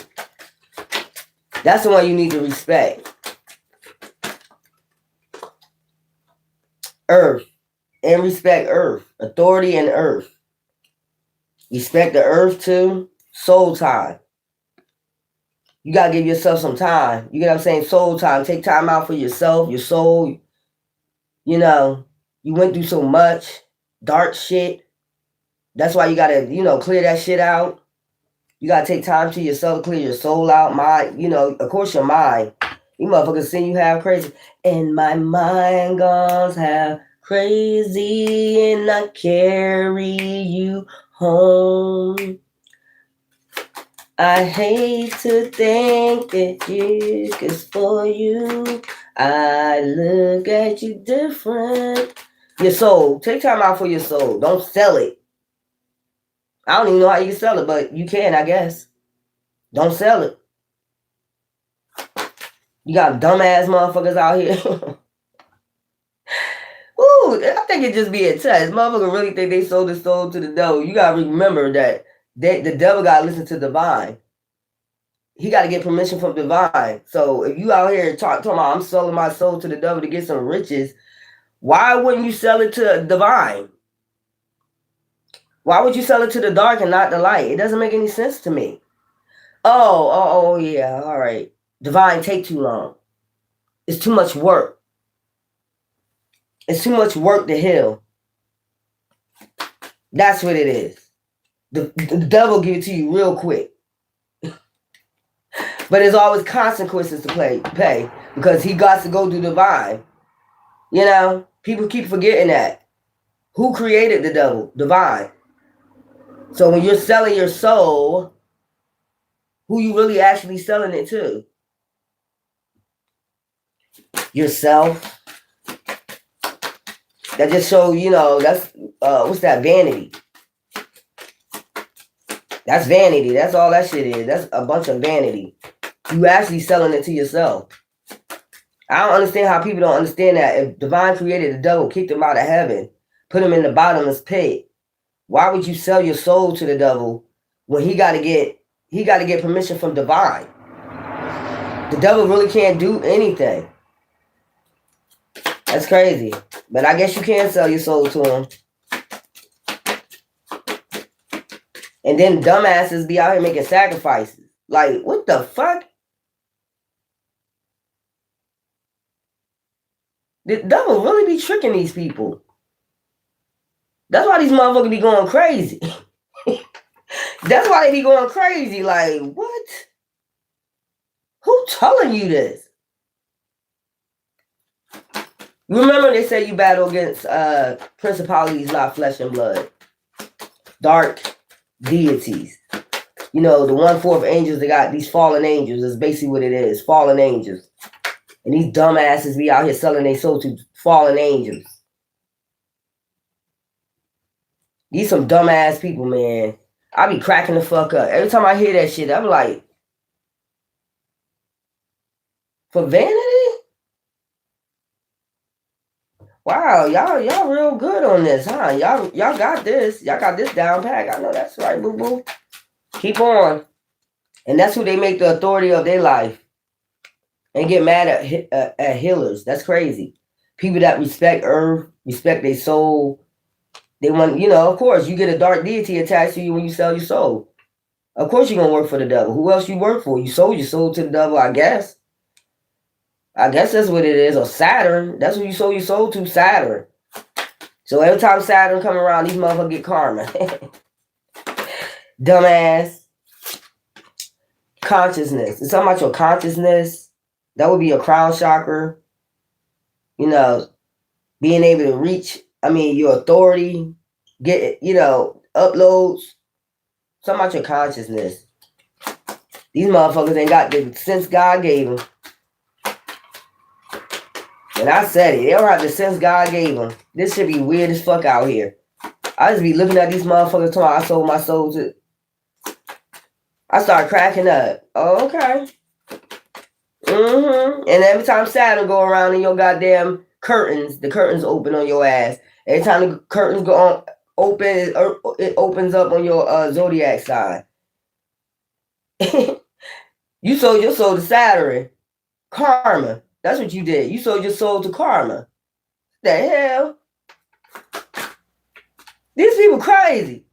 That's the one you need to respect. Earth. And respect earth. Authority and earth. Respect the earth too. Soul time. You gotta give yourself some time. You get what I'm saying? Soul time. Take time out for yourself, your soul. You know, you went through so much dark shit. That's why you gotta, clear that shit out. You gotta take time to yourself, clear your soul out, mind, of course your mind. You motherfuckers see you have crazy. And my mind goes have crazy and I carry you home. I hate to think that you, 'cause for you, I look at you different. Your soul. Take time out for your soul. Don't sell it. I don't even know how you can sell it, but you can, I guess. Don't sell it. You got dumbass motherfuckers out here. Ooh, I think it just be a test. Motherfucker really think they sold their soul to the devil. You gotta remember that the devil gotta listen to divine. He gotta get permission from divine. So if you out here talking about I'm selling my soul to the devil to get some riches, why wouldn't you sell it to divine? Why would you sell it to the dark and not the light? It doesn't make any sense to me. Oh, yeah, all right. Divine take too long. It's too much work. It's too much work to heal. That's what it is. The devil give it to you real quick. But there's always consequences to pay because he got to go through divine. You know, people keep forgetting that. Who created the devil? Divine. So when you're selling your soul, who you really actually selling it to? Yourself. That just show, you know, that's what's that? Vanity. That's vanity. That's all that shit is. That's a bunch of vanity. You actually selling it to yourself. I don't understand how people don't understand that. If divine created the devil, kicked him out of heaven, put him in the bottomless pit, why would you sell your soul to the devil when he gotta get permission from divine? The devil really can't do anything. That's crazy. But I guess you can sell your soul to him. And then dumbasses be out here making sacrifices. Like, what the fuck? The devil really be tricking these people. That's why these motherfuckers be going crazy. That's why they be going crazy. Like, what? Who telling you this? Remember they say you battle against principalities, not flesh and blood. Dark deities. You know, the 1/4 angels, they got these fallen angels. Is basically what it is. Fallen angels. And these dumbasses be out here selling their soul to fallen angels. These some dumbass people, man. I be cracking the fuck up. Every time I hear that shit, I'm like, for vanity? Wow, y'all real good on this, huh? Y'all got this. Y'all got this down pat. I know that's right, boo boo. Keep on. And that's who they make the authority of their life. And get mad at healers. That's crazy. People that respect earth, respect their soul. They want, you know, of course, you get a dark deity attached to you when you sell your soul. Of course you're gonna work for the devil. Who else you work for? You sold your soul to the devil, I guess. I guess that's what it is. Or Saturn. That's who you sold your soul to, Saturn. So every time Saturn come around, these motherfuckers get karma. Dumbass. Consciousness. It's something about your consciousness. That would be your crown chakra. You know, being able to reach, your authority. Get, uploads. Something about your consciousness. These motherfuckers ain't got the sense God gave them. And I said it. They don't have the sense God gave them. This should be weird as fuck out here. I just be looking at these motherfuckers talking I sold my soul to. I start cracking up. Oh, okay. And every time Saturn go around in your goddamn curtains, the curtains open on your ass. Every time the curtains go on open, it opens up on your zodiac sign. You sold your soul to Saturn. Karma. That's what you did. You sold your soul to karma. The hell? These people crazy.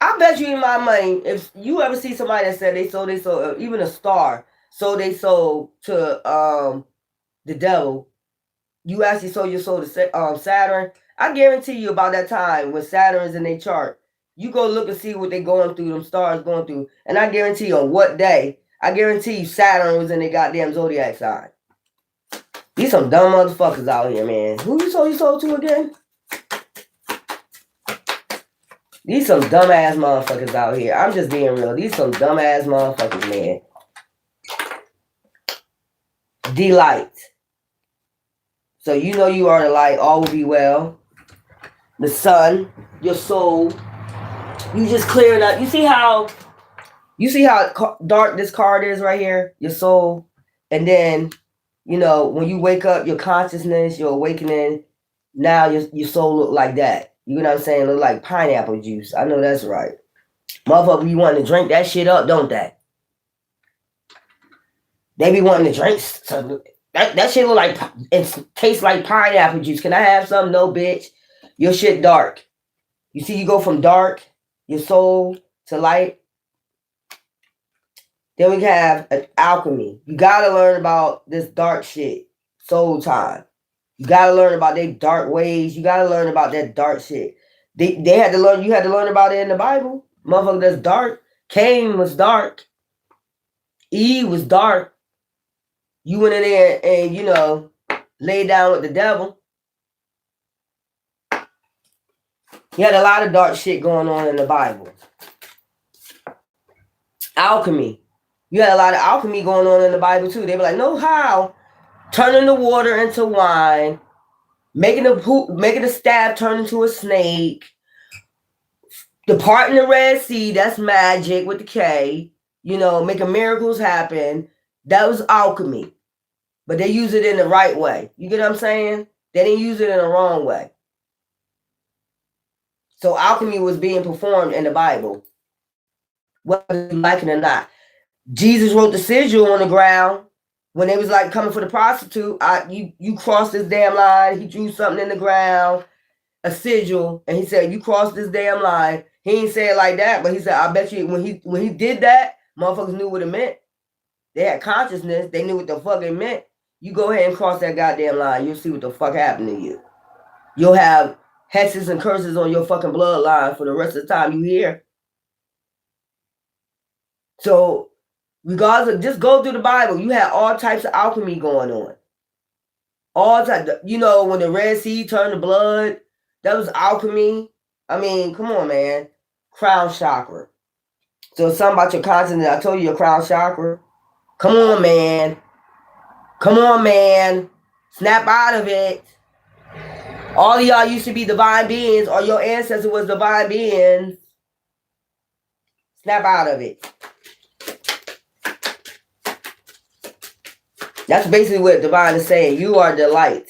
I bet you in my money, if you ever see somebody that said they sold their soul, even a star, sold their soul to the devil, you actually sold your soul to Saturn. I guarantee you about that time when Saturn is in their chart, you go look and see what they're going through, them stars going through. And I guarantee you on what day, I guarantee you Saturn was in their goddamn zodiac sign. These some dumb motherfuckers out here, man. Who you sold your soul to again? These some dumbass motherfuckers out here. I'm just being real. These some dumbass motherfuckers, man. Delight. So you know you are the light. All will be well. The sun, your soul. You just clearing up. You see how dark this card is right here? Your soul. And then, you know, when you wake up, your consciousness, your awakening, now your soul look like that. You know what I'm saying? Look like pineapple juice. I know that's right. Motherfucker be wanting to drink that shit up, don't they? They be wanting to drink something. That shit look like, it tastes like pineapple juice. Can I have some? No, bitch. Your shit dark. You see, you go from dark, your soul, to light. Then we have an alchemy. You gotta learn about this dark shit. Soul time. You gotta learn about their dark ways. You gotta learn about that dark shit. They had to learn. You had to learn about it in the Bible. Motherfucker, that's dark. Cain was dark. Eve was dark. You went in there and, you know, laid down with the devil. You had a lot of dark shit going on in the Bible. Alchemy. You had a lot of alchemy going on in the Bible too. They were like, no, how? Turning the water into wine, making the staff turn into a snake, departing the Red Sea, that's magic with the K, you know, making miracles happen. That was alchemy. But they use it in the right way. You get what I'm saying? They didn't use it in the wrong way. So alchemy was being performed in the Bible, whether you like it or not. Jesus wrote the sigil on the ground when they was like coming for the prostitute. You crossed this damn line. He drew something in the ground, a sigil, and he said, you crossed this damn line. He ain't say it like that, but he said, I bet you when he did that, motherfuckers knew what it meant. They had consciousness. They knew what the fuck it meant. You go ahead and cross that goddamn line. You'll see what the fuck happened to you. You'll have hexes and curses on your fucking bloodline for the rest of the time you here. So regardless of, just go through the Bible. You had all types of alchemy going on. All types. You know, when the Red Sea turned to blood, that was alchemy. I mean, come on, man. Crown chakra. So it's something about your consciousness. I told you your crown chakra. Come on, man. Come on, man. Snap out of it. All of y'all used to be divine beings, or your ancestor was divine beings. Snap out of it. That's basically what divine is saying. You are the light.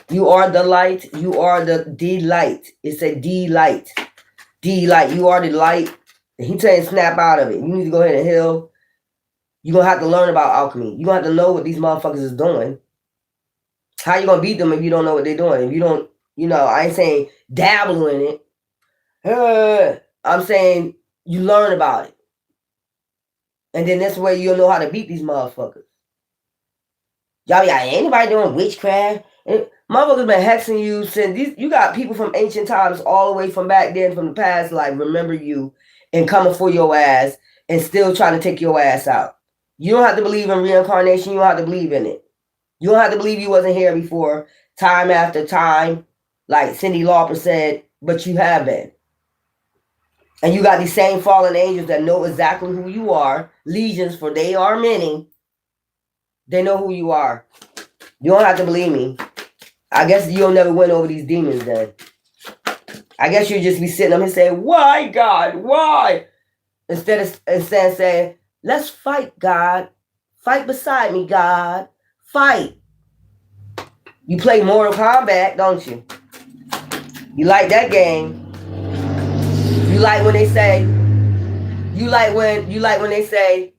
You are the light. You are the delight. It's a delight. Delight. You are the light. And he's saying snap out of it. You need to go ahead and heal. You're going to have to learn about alchemy. You're going to have to know what these motherfuckers is doing. How you going to beat them if you don't know what they're doing? If you don't, you know, I ain't saying dabble in it. I'm saying you learn about it. And then this way you'll know how to beat these motherfuckers. Y'all be like, ain't anybody doing witchcraft? Motherfuckers been hexing you since you got people from ancient times all the way from back then, from the past, like remember you and coming for your ass and still trying to take your ass out. You don't have to believe in reincarnation. You don't have to believe in it. You don't have to believe you wasn't here before, time after time, like Cyndi Lauper said, but you have been. And you got these same fallen angels that know exactly who you are. Legions, for they are many. They know who you are. You don't have to believe me. I guess you'll never win over these demons then. I guess you'll just be sitting up and saying, why, God? Why? Instead of saying, let's fight, God. Fight beside me, God. Fight. You play Mortal Kombat, don't you? You like that game. You like when they say, they say,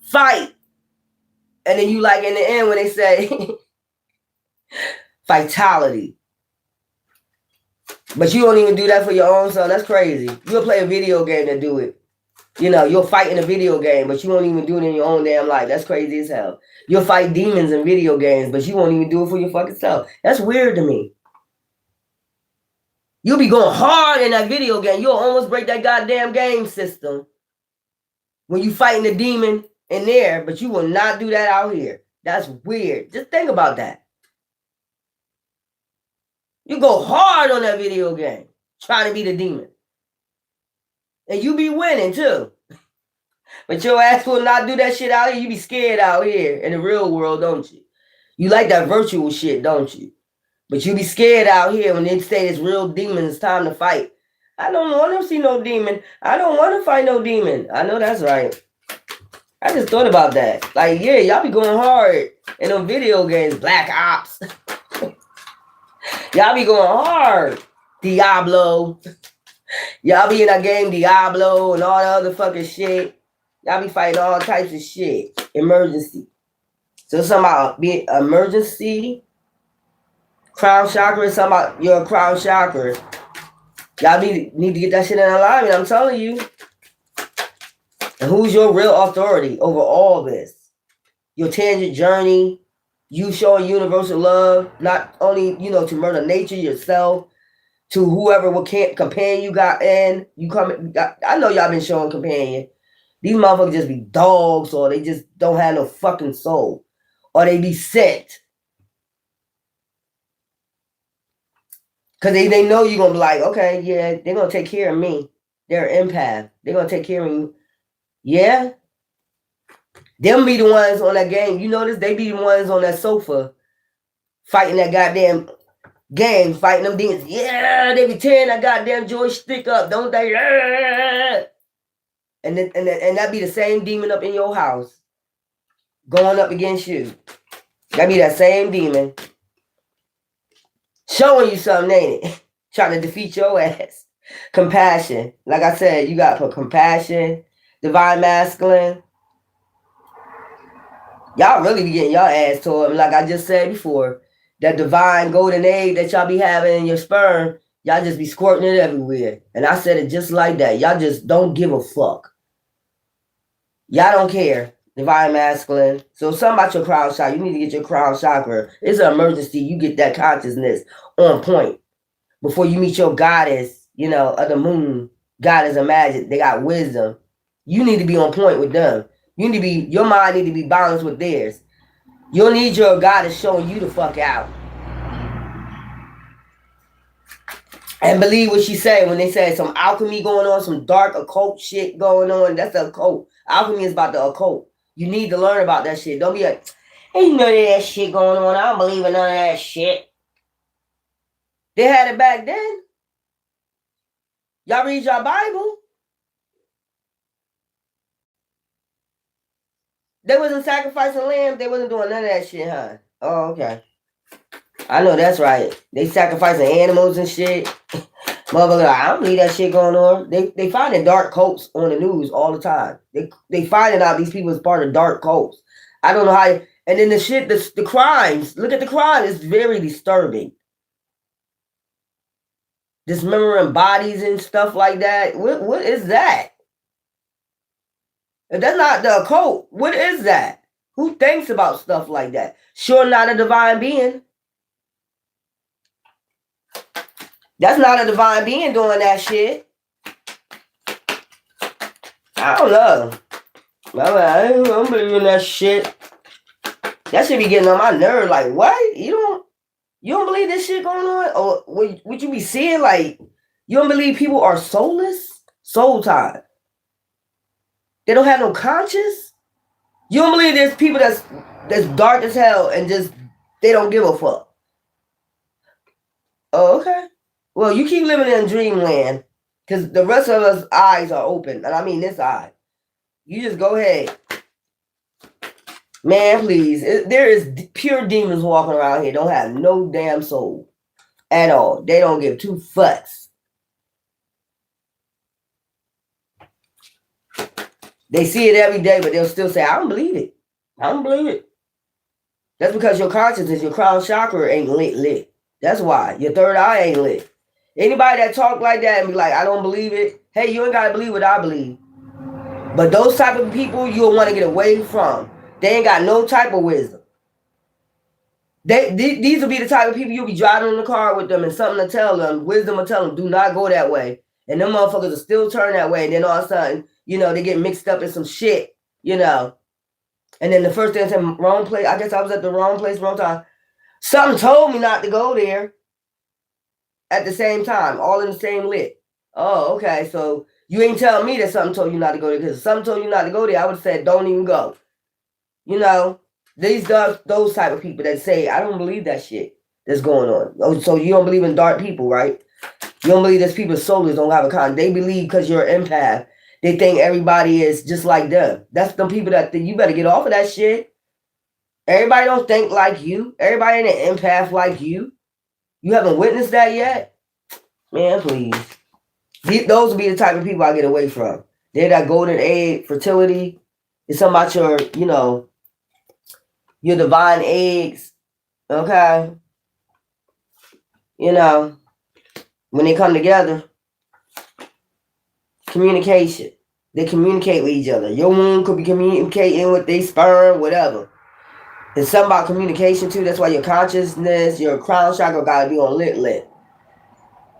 fight. And then you like in the end when they say vitality. But you don't even do that for your own son. That's crazy. You'll play a video game to do it. You know, you'll fight in a video game, but you won't even do it in your own damn life. That's crazy as hell. You'll fight demons in video games, but you won't even do it for your fucking self. That's weird to me. You'll be going hard in that video game. You'll almost break that goddamn game system when you fighting the demon in there, but you will not do that out here. That's weird. Just think about that. You go hard on that video game, trying to be the demon. And you be winning too. But your ass will not do that shit out here. You be scared out here in the real world, don't you? You like that virtual shit, don't you? But you be scared out here when they say it's real demon, it's time to fight. I don't want to see no demon. I don't want to fight no demon. I know that's right. I just thought about that. Like, yeah, y'all be going hard in them video games, Black Ops. Y'all be going hard. Diablo. Y'all be in that game Diablo and all the other fucking shit. Y'all be fighting all types of shit. Emergency. So something about being emergency. Crown chakra is something about your crown chakra. Y'all need to get that shit in alignment, I'm telling you. And who's your real authority over all this? Your tangent journey, you showing universal love, not only, to Mother Nature, yourself, to whoever companion you got in. I know y'all been showing companion. These motherfuckers just be dogs, or they just don't have no fucking soul. Or they be sick. Because they know you're going to be like, okay, yeah, they're going to take care of me. They're an empath. They're going to take care of you. Yeah? Them be the ones on that game. You notice they be the ones on that sofa fighting that goddamn game, fighting them demons. Yeah, they be tearing that goddamn joystick up, don't they? Yeah. And that be the same demon up in your house going up against you. That be that same demon showing you something, ain't it? Trying to defeat your ass. Compassion. Like I said, you got to put compassion, divine masculine. Y'all really be getting your ass towed. Like I just said before, that divine golden egg that y'all be having in your sperm, y'all just be squirting it everywhere. And I said it just like that. Y'all just don't give a fuck. Y'all don't care. Divine masculine. So something about your crown chakra. You need to get your crown chakra. It's an emergency. You get that consciousness on point before you meet your goddess, of the moon, goddess of magic. They got wisdom. You need to be on point with them. Your mind need to be balanced with theirs. You don't need your goddess showing you the fuck out. And believe what she said when they said some alchemy going on, some dark occult shit going on. That's the occult. Alchemy is about the occult. You need to learn about that shit. Don't be like, ain't none of that shit going on. I don't believe in none of that shit. They had it back then. Y'all read your Bible. They wasn't sacrificing lambs. They wasn't doing none of that shit, huh? Oh, okay. I know that's right. They sacrificing animals and shit. Motherfucker, I don't believe that shit going on. They finding dark cults on the news all the time. They finding out these people is part of dark cults. I don't know how. And then the shit, the crimes. Look at the crime. It's very disturbing. Dismembering bodies and stuff like that. What is that? If that's not the occult, what is that? Who thinks about stuff like that? Sure, not a divine being. That's not a divine being doing that shit. I don't know. I don't believe in that shit. That should be getting on my nerve. Like, what? You don't believe this shit going on? Or would you be seeing, like, you don't believe people are soulless? Soul time. They don't have no conscience? You don't believe there's people that's dark as hell and just, they don't give a fuck? Oh, okay. Well, you keep living in dreamland because the rest of us eyes are open. And I mean this eye. You just go ahead. Man, please. There is pure demons walking around here. Don't have no damn soul at all. They don't give two fucks. They see it every day, but they'll still say, I don't believe it. I don't believe it. That's because your consciousness, your crown chakra ain't lit. That's why. Your third eye ain't lit. Anybody that talk like that and be like, I don't believe it. Hey, you ain't got to believe what I believe. But those type of people you'll want to get away from. They ain't got no type of wisdom. These will be the type of people you'll be driving in the car with them and something to tell them. Wisdom will tell them, do not go that way. And them motherfuckers will still turn that way. And then all of a sudden, they get mixed up in some shit, And then the first thing I said, wrong place. I guess I was at the wrong place, wrong time. Something told me not to go there at the same time, all in the same lit. Oh, okay. So You ain't telling me that something told you not to go there, because if something told you not to go there, I would have said, don't even go. You know, those type of people that say, I don't believe that shit that's going on. Oh, so you don't believe in dark people, right? You don't believe there's people's souls don't have a con. They believe because you're an empath. They think everybody is just like them. That's the people that you better get off of that shit. Everybody don't think like you. Everybody ain't an empath like you. You haven't witnessed that yet? Man, please. Those will be the type of people I get away from. They're that golden egg fertility. It's something about your divine eggs. Okay? You know, when they come together, communication. They communicate with each other. Your womb could be communicating with their sperm, whatever. It's something about communication too. That's why your consciousness, your crown chakra gotta be on lit.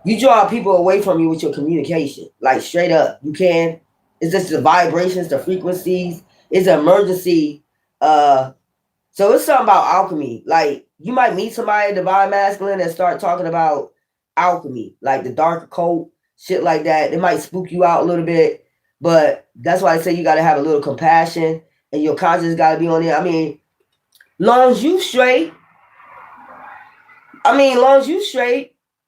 You draw people away from you with your communication. Like straight up. You can. It's just the vibrations, the frequencies. It's an emergency. So it's something about alchemy. Like you might meet somebody, divine masculine, and start talking about alchemy, like the dark occult, shit like that. It might spook you out a little bit, but that's why I say you got to have a little compassion, and your conscience got to be on it. I mean, long as you straight,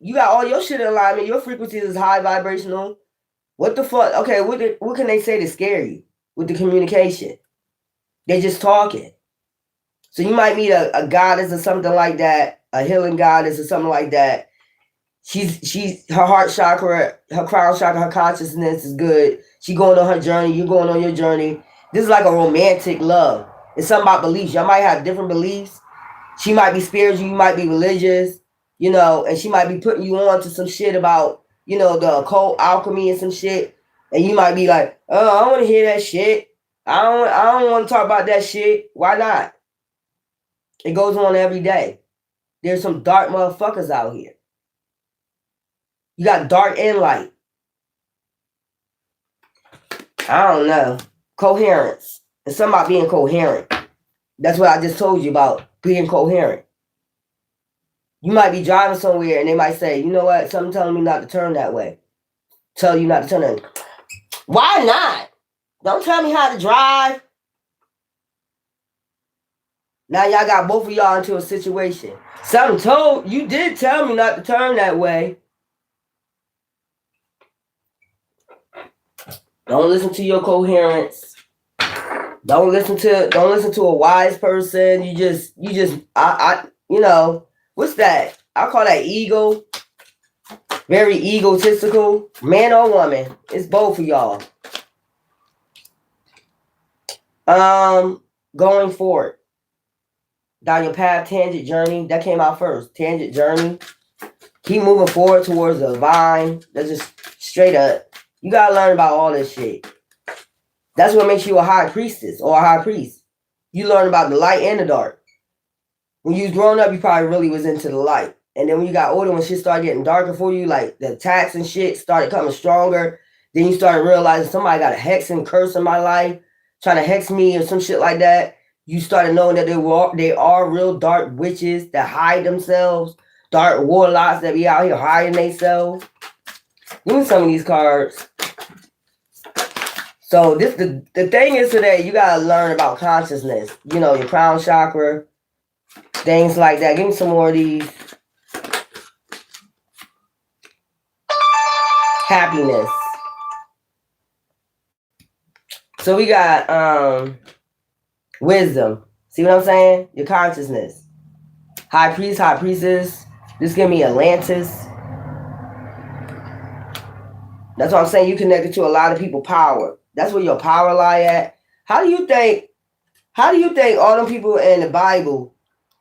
you got all your shit in alignment. Your frequency is high vibrational. What the fuck? Okay, what can they say to scare you with the communication? They're just talking. So you might meet a goddess or something like that, a healing goddess or something like that. She's her heart chakra, her crown chakra, her consciousness is good. She going on her journey, you going on your journey. This is like a romantic love. It's something about beliefs. Y'all might have different beliefs. She might be spiritual, you might be religious, you know, and she might be putting you on to some shit about, you know, the occult alchemy and some shit. And you might be like, oh, I don't want to hear that shit. I don't want to talk about that shit. Why not? It goes on every day. There's some dark motherfuckers out here. You got dark and light. I don't know. Coherence. It's something about being coherent. That's what I just told you about, being coherent. You might be driving somewhere and they might say, you know what, something telling me not to turn that way. Tell you not to turn that way. Why not? Don't tell me how to drive. Now y'all got both of y'all into a situation. You did tell me not to turn that way. Don't listen to your coherence. Don't listen to a wise person. You know, what's that? I call that ego. Very egotistical. Man or woman. It's both of y'all. Going forward. Down your path, tangent journey. That came out first. Tangent journey. Keep moving forward towards the divine. That's just straight up. You gotta learn about all this shit. That's what makes you a high priestess or a high priest. You learn about the light and the dark. When you was growing up, you probably really was into the light. And then when you got older, when shit started getting darker for you, like the attacks and shit started coming stronger, then you started realizing somebody got a hex and curse in my life, trying to hex me or some shit like that. You started knowing that they are real dark witches that hide themselves, dark warlocks that be out here hiding themselves. Give me some of these cards. So the thing is today, you gotta learn about consciousness. You know, your crown chakra, things like that. Give me some more of these. Happiness. So we got wisdom. See what I'm saying? Your consciousness. High priest, high priestess. This give me Atlantis. That's what I'm saying. You connected to a lot of people power. That's where your power lie at. How do you think all them people in the Bible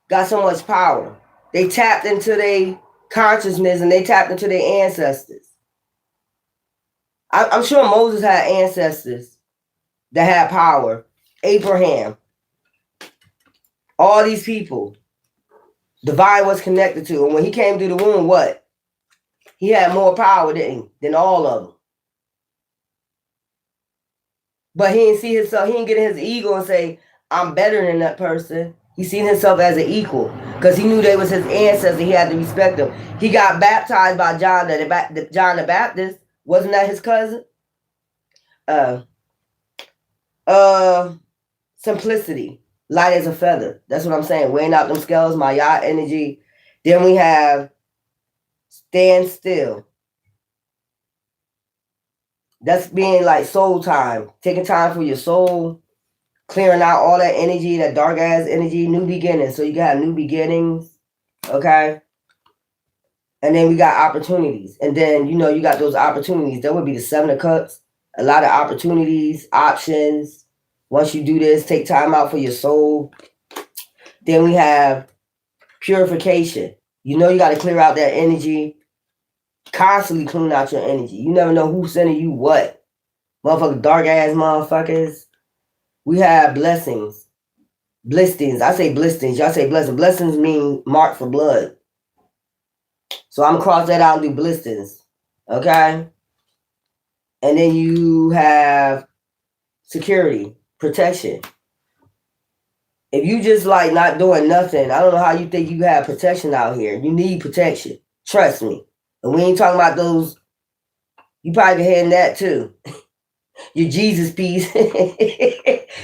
got so much power? They tapped into their consciousness and they tapped into their ancestors. I'm sure Moses had ancestors that had power. Abraham. All these people. Divine was connected to. And when he came through the womb, what? He had more power than all of them. But he didn't see himself, he didn't get in his ego and say, I'm better than that person. He seen himself as an equal because he knew they was his ancestors. He had to respect them. He got baptized by John the Baptist. Wasn't that his cousin? simplicity, light as a feather. That's what I'm saying. Weighing out them scales, my yacht energy. Then we have stand still. That's being like soul time, taking time for your soul, clearing out all that energy, that dark ass energy, new beginnings. So you got new beginnings, okay? And then we got opportunities. And then, you got those opportunities. That would be the Seven of Cups. A lot of opportunities, options. Once you do this, take time out for your soul. Then we have purification. You got to clear out that energy. Constantly clean out your energy. You never know who's sending you what. Motherfuckers, dark ass motherfuckers. We have blessings. Blistings. I say blistings. Y'all say blessings. Blessings mean marked for blood. So I'm going to cross that out and do blistings. Okay? And then you have security, protection. If you just like not doing nothing, I don't know how you think you have protection out here. You need protection. Trust me. And we ain't talking about those. You probably been hearing that too. Your Jesus piece.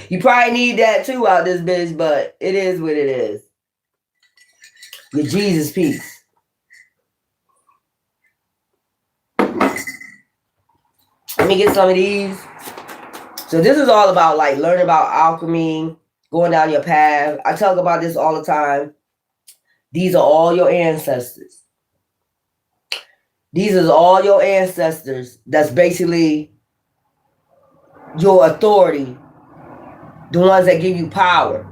You probably need that too out this bitch, but it is what it is. Your Jesus piece. Let me get some of these. So this is all about like learning about alchemy, going down your path. I talk about this all the time. These are all your ancestors. These are all your ancestors. That's basically your authority. The ones that give you power.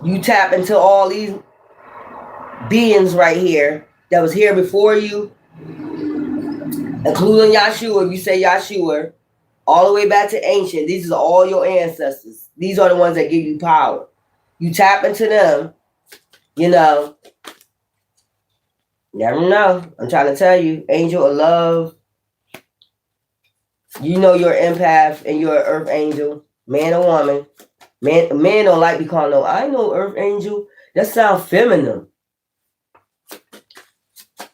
You tap into all these beings right here that was here before you, including Yahshua, if you say Yahshua, all the way back to ancient. These are all your ancestors. These are the ones that give you power. You tap into them, never know. I'm trying to tell you, angel of love. You know you're an empath and you're an earth angel, man or woman. Man don't like to be called no, I ain't no earth angel. That sounds feminine.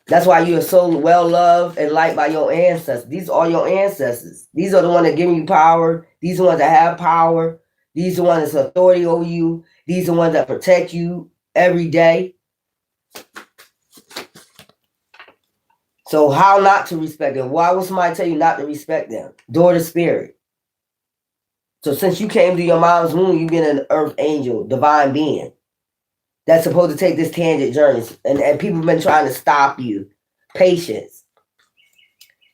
That's why you are so well loved and liked by your ancestors. These are your ancestors. These are the ones that give you power. These are the ones that have power. These are the ones that's authority over you. These are the ones that protect you every day. So how not to respect them? Why would somebody tell you not to respect them? Door to spirit. So since you came to your mom's womb, you've been an earth angel, divine being. That's supposed to take this tangent journey. And people have been trying to stop you. Patience.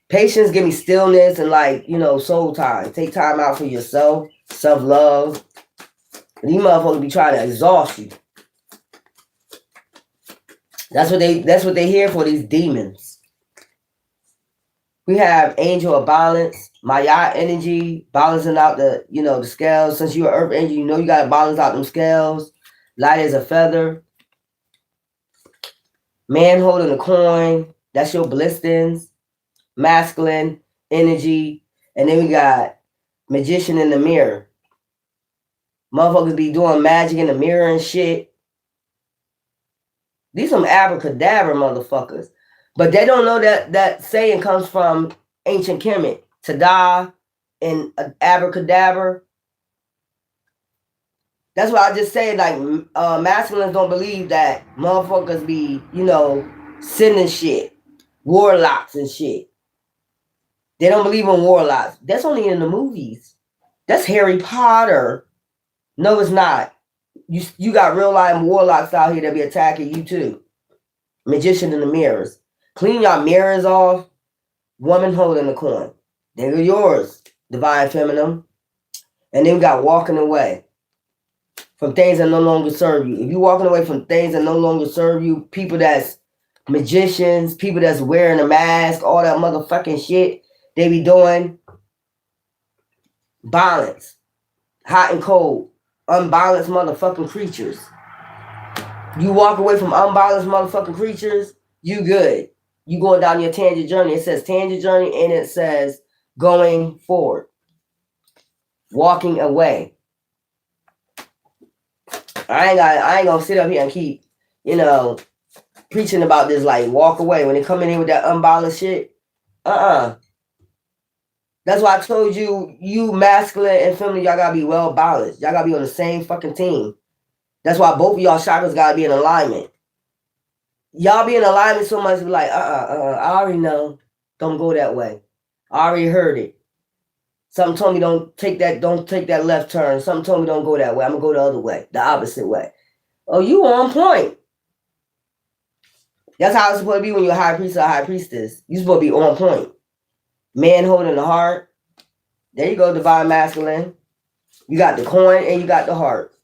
Patience give me stillness and soul time. Take time out for yourself. Self-love. And these motherfuckers be trying to exhaust you. That's what they here for, these demons. We have angel of balance, Maya energy, balancing out the scales. Since you're an earth angel, you gotta balance out them scales. Light as a feather. Man holding a coin. That's your blistings. Masculine energy. And then we got magician in the mirror. Motherfuckers be doing magic in the mirror and shit. These some abracadabra motherfuckers. But they don't know that saying comes from ancient Kemet. Tada and abracadabra. That's why I just say, masculines don't believe that motherfuckers be, sending shit. Warlocks and shit. They don't believe in warlocks. That's only in the movies. That's Harry Potter. No, it's not. You got real life warlocks out here that be attacking you too. Magician in the mirrors. Clean your mirrors off. Woman holding the coin. They're yours, divine feminine. And then we got walking away from things that no longer serve you. If you're walking away from things that no longer serve you, people that's magicians, people that's wearing a mask, all that motherfucking shit they be doing. Balance. Hot and cold. Unbalanced motherfucking creatures. You walk away from unbalanced motherfucking creatures, you good. You going down your tangent journey. It says tangent journey and it says going forward. Walking away. I ain't gonna sit up here and keep, preaching about this walk away. When they come in here with that unbalanced shit, That's That's why I told you, you masculine and feminine, y'all gotta be well balanced. Y'all gotta be on the same fucking team. That's why both of y'all chakras gotta be in alignment. Y'all be in alignment so much, be like, I already know. Don't go that way. I already heard it. Something told me don't take that left turn. Something told me don't go that way. I'm gonna go the other way, the opposite way. Oh, you on point. That's how it's supposed to be when you're a high priest or a high priestess. You're supposed to be on point. Man holding the heart. There you go, divine masculine. You got the coin and you got the heart.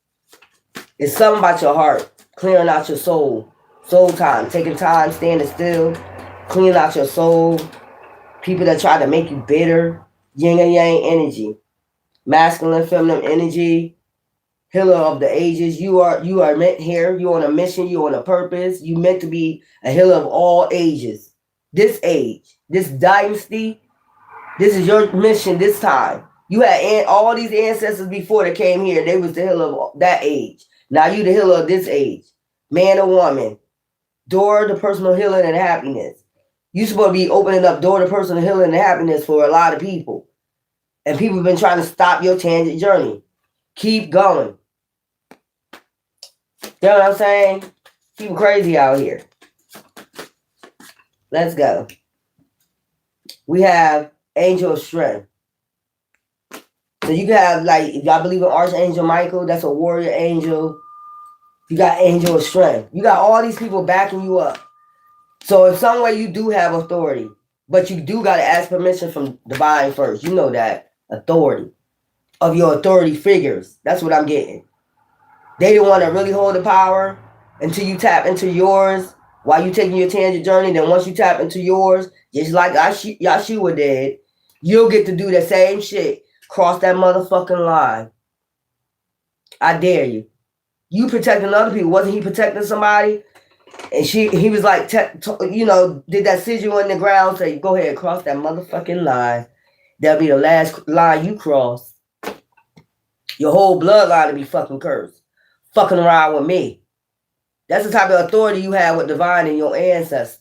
It's something about your heart, clearing out your soul. Soul time, taking time, standing still, cleaning out your soul. People that try to make you bitter, yin and yang energy, masculine, feminine energy, healer of the ages. You are meant here. You're on a mission. You're on a purpose. You meant to be a healer of all ages. This age, this dynasty, this is your mission this time. You had all these ancestors before that came here. They was the healer of that age. Now you the healer of this age. Man or woman. Door to personal healing and happiness. You supposed to be opening up door to personal healing and happiness for a lot of people. And people have been trying to stop your tangent journey. Keep going. You know what I'm saying? People crazy out here. Let's go. We have Angel of Strength. So you can have, like, if y'all believe in Archangel Michael, that's a warrior angel. You got Angel of Strength. You got all these people backing you up. So in some way you do have authority, but you do got to ask permission from divine first. You know that. Authority. Of your authority figures. That's what I'm getting. They don't want to really hold the power until you tap into yours while you taking your tangent journey. Then once you tap into yours, just like Yeshua did, you'll get to do the same shit. Cross that motherfucking line. I dare you. You protecting other people. Wasn't he protecting somebody? And he was like, did that sigil in the ground, say, go ahead, cross that motherfucking line. That'll be the last line you cross. Your whole bloodline will be fucking cursed. Fucking around with me. That's the type of authority you have with divine and your ancestors.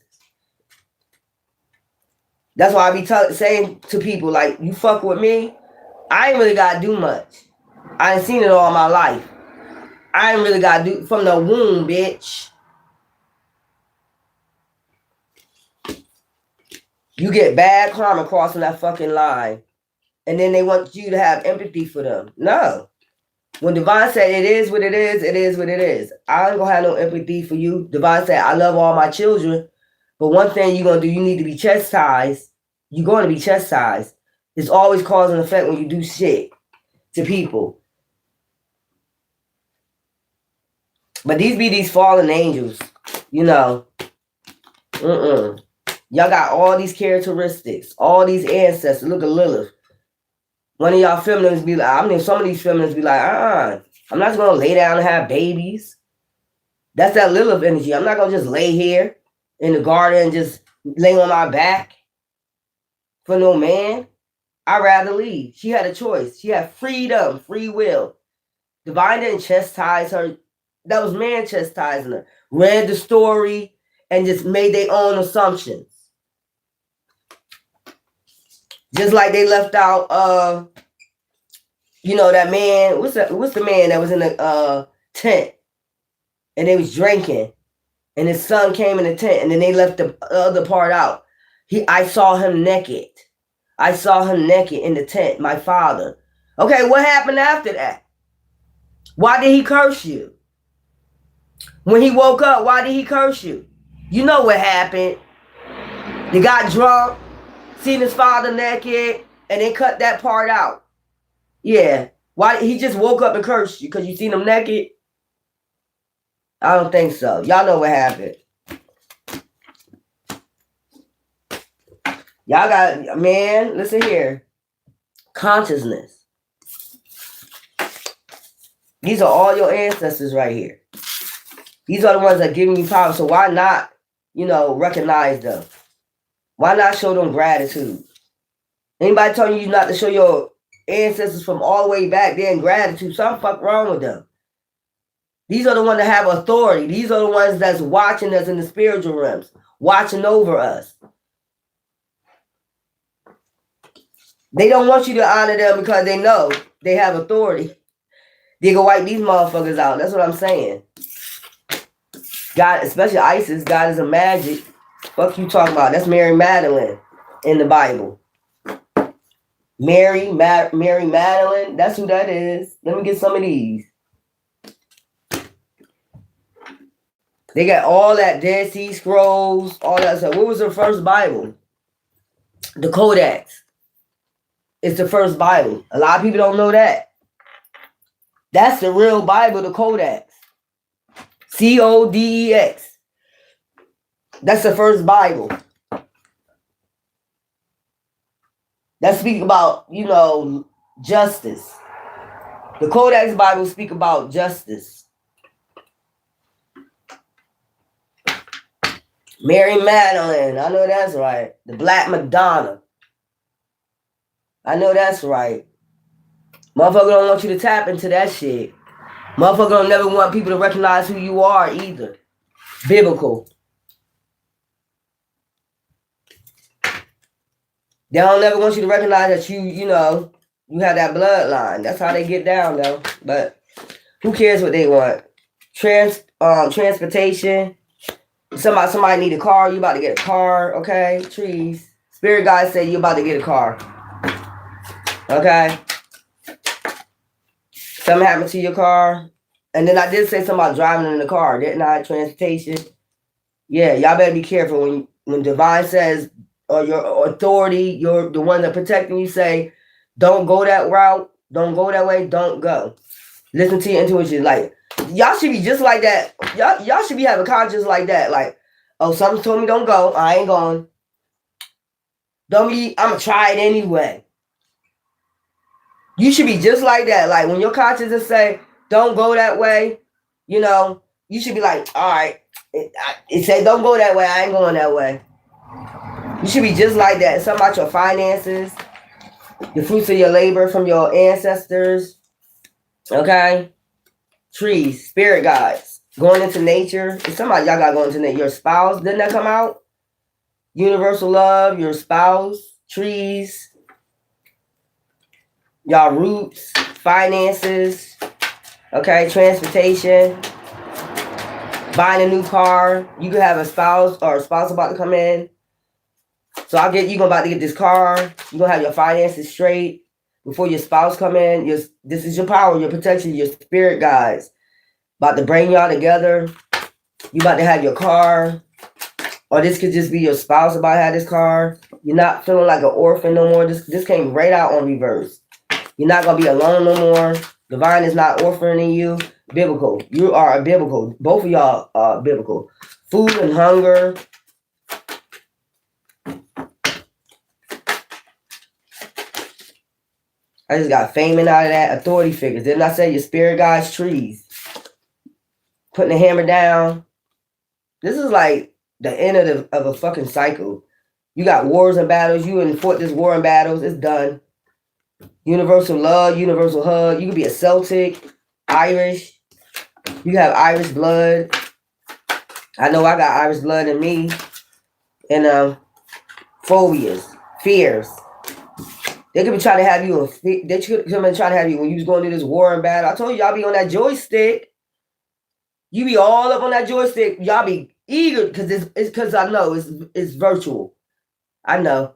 That's why I be saying to people, like, you fuck with me, I ain't really got to do much. I ain't seen it all my life. I ain't really got to do from the womb, bitch. You get bad karma crossing that fucking line. And then they want you to have empathy for them. No. When Divine said it is what it is, it is what it is. I ain't gonna have no empathy for you. Divine said, I love all my children. But one thing you're gonna do, you need to be chastised. You're going to be chastised. It's always cause and effect when you do shit to people. But these be these fallen angels, you know. Y'all got all these characteristics, all these ancestors. Look at Lilith. One of y'all feminines be like, some of these feminines be like, I'm not just gonna lay down and have babies. That's that Lilith energy. I'm not gonna just lay here in the garden and just lay on my back for no man. I'd rather leave. She had a choice. She had freedom, free will. Divine didn't chastise her. That was man chastising her. Read the story and just made their own assumptions. Just like they left out, that man. What's the man that was in the tent and they was drinking, and his son came in the tent, and then they left the other part out. I saw him naked. I saw him naked in the tent. My father. Okay, what happened after that? Why did he curse you? When he woke up, why did he curse you? You know what happened. He got drunk. Seen his father naked, and they cut that part out. Yeah. Why he just woke up and cursed you because you seen him naked? I don't think so. Y'all know what happened. Y'all got, man, listen here. Consciousness. These are all your ancestors right here. These are the ones that are giving you power. So why not, recognize them? Why not show them gratitude? Anybody telling you not to show your ancestors from all the way back there in gratitude, something fuck wrong with them. These are the ones that have authority. These are the ones that's watching us in the spiritual realms, watching over us. They don't want you to honor them because they know they have authority. They can wipe these motherfuckers out. That's what I'm saying. God, especially ISIS, God is a magic. Fuck you talking about? That's Mary Magdalene in the Bible. Mary Magdalene. That's who that is. Let me get some of these. They got all that Dead Sea Scrolls, all that stuff. What was the first Bible? The Codex. It's the first Bible. A lot of people don't know that. That's the real Bible, the Codex. Codex. That's the first Bible. That speak about, justice. The Codex Bible speak about justice. Mary Magdalene. I know that's right. The Black Madonna. I know that's right. Motherfucker don't want you to tap into that shit. Motherfucker don't never want people to recognize who you are either. Biblical. They don't never want you to recognize that you have that bloodline. That's how they get down though. But who cares what they want? Transportation. Somebody need a car, you about to get a car, okay? Trees. Spirit guys say you about to get a car. Okay? Something happened to your car. And then I did say something about driving in the car, didn't I? Transportation. Yeah, y'all better be careful when divine says, or your authority, you're the one that protecting you, say, don't go that route, don't go that way, don't go. Listen to your intuition. Like, y'all should be just like that. Y'all should be having conscience like that. Like, oh, something told me don't go. I ain't going. I'm going to try it anyway. You should be just like that. Like, when your conscience is say, don't go that way, you should be like, all right. It said don't go that way. I ain't going that way. You should be just like that. Something about your finances, the fruits of your labor from your ancestors. Okay? Trees, spirit guides, going into nature. Somebody y'all got going into nature. Your spouse, didn't that come out? Universal love, your spouse, trees, y'all roots, finances, okay, transportation, buying a new car. You could have a spouse or a spouse about to come in. So you're about to get this car. You're going to have your finances straight before your spouse come in. This is your power, your protection, your spirit guides. About to bring y'all together. You about to have your car. Or this could just be your spouse about to have this car. You're not feeling like an orphan no more. This came right out on reverse. You're not going to be alone no more. Divine is not orphaning you. Biblical. You are a biblical. Both of y'all are biblical. Food and hunger. I just got faming out of that. Authority figures. Didn't I say your spirit guides? Trees. Putting the hammer down. This is like the end of a fucking cycle. You got wars and battles. You fought this war and battles. It's done. Universal love, universal hug. You could be a Celtic, Irish. You have Irish blood. I know I got Irish blood in me. And phobias, fears. They could be trying to have you. They could come and try to have you when you was going through this war and battle. I told you y'all be on that joystick. You be all up on that joystick. Y'all be eager because it's because I know it's virtual. I know.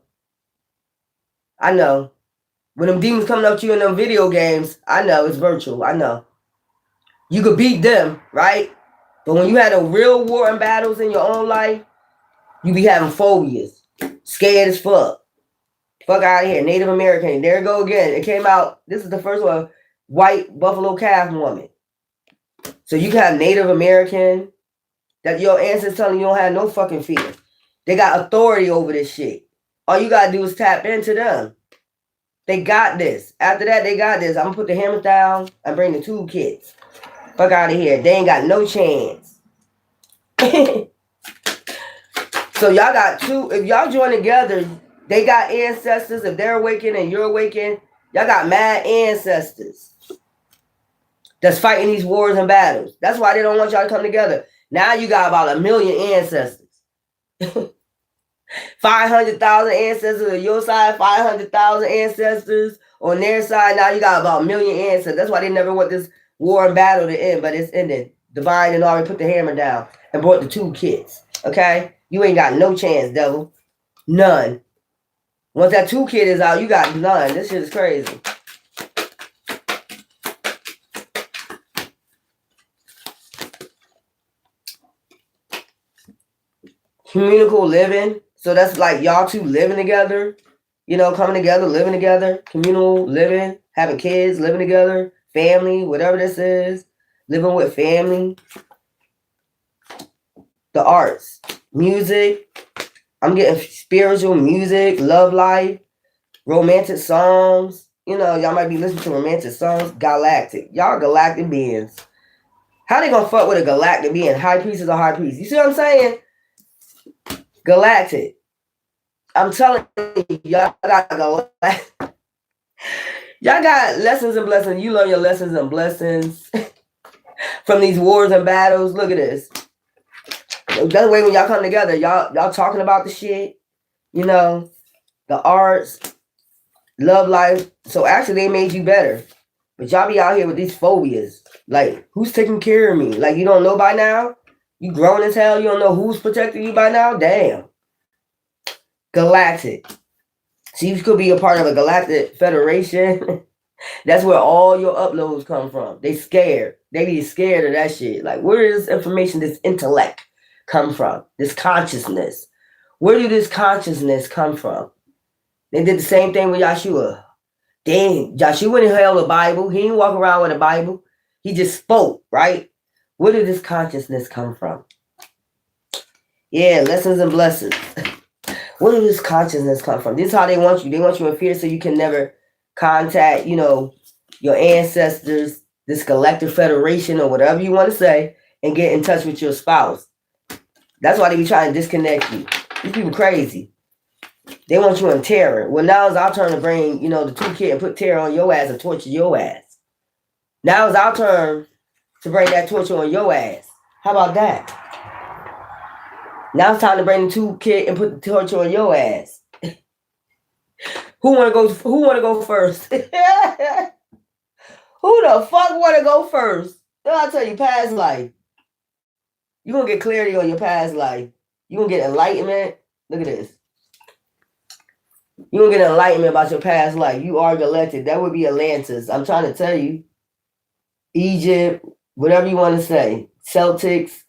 When them demons coming up to you in them video games, I know it's virtual. I know. You could beat them, right? But when you had a real war and battles in your own life, you be having phobias. Scared as fuck. Fuck out of here. Native American. There it go again. It came out. This is the first one. White buffalo calf woman. So you can have Native American. That your ancestors telling you don't have no fucking fear. They got authority over this shit. All you gotta do is tap into them. They got this. After that, they got this. I'm gonna put the hammer down and bring the toolkits. Fuck out of here. They ain't got no chance. So y'all got two. If y'all join together, they got ancestors. If they're awakened and you're awakened, y'all got mad ancestors that's fighting these wars and battles. That's why they don't want y'all to come together. Now you got about 1 million ancestors. 500,000 ancestors on your side, 500,000 ancestors on their side. Now you got about 1,000,000 ancestors. That's why they never want this war and battle to end, but it's ended. Divine and already put the hammer down and brought the 2 kids. Okay? You ain't got no chance, devil. None. Once that 2 kid is out, you got none. This shit is crazy. Communal living. So that's like y'all 2 living together. You know, coming together, living together. Communal living. Having kids, living together. Family, whatever this is. Living with family. The arts. Music. I'm getting spiritual music, love life, romantic songs. You know, y'all might be listening to romantic songs. Galactic. Y'all galactic beings. How they gonna fuck with a galactic being? High priest is a high priest. You see what I'm saying? Galactic. I'm telling you, y'all got galactic. Y'all got lessons and blessings. You learn your lessons and blessings from these wars and battles. Look at this. That way when y'all come together, y'all talking about the shit, you know, the arts, love life. So actually they made you better. But y'all be out here with these phobias. Like, who's taking care of me? Like, you don't know by now? You grown as hell, you don't know who's protecting you by now? Damn. Galactic. So you could be a part of a galactic federation. That's where all your uploads come from. They scared. They be scared of that shit. Like, where is this information, this intellect come from? This consciousness. Where did this consciousness come from? They did the same thing with Yeshua. Dang, Yeshua didn't held a Bible. He didn't walk around with a Bible. He just spoke, right? Where did this consciousness come from? Yeah, lessons and blessings. Where did this consciousness come from? This is how they want you. They want you in fear so you can never contact, you know, your ancestors, this collective federation or whatever you want to say, and get in touch with your spouse. That's why they be trying to disconnect you. These people crazy. They want you in terror. Well, now it's our turn to bring, you know, the 2 kids and put terror on your ass and torture your ass. Now it's our turn to bring that torture on your ass. How about that? Now it's time to bring the 2 kids and put the torture on your ass. Who wanna go first? Who the fuck wanna go first? I'll tell you, past life. You're gonna get clarity on your past life. You're gonna get enlightenment. Look at this. You're gonna get enlightenment about your past life. You are galactic. That would be Atlantis. I'm trying to tell you. Egypt, whatever you want to say. Celtics,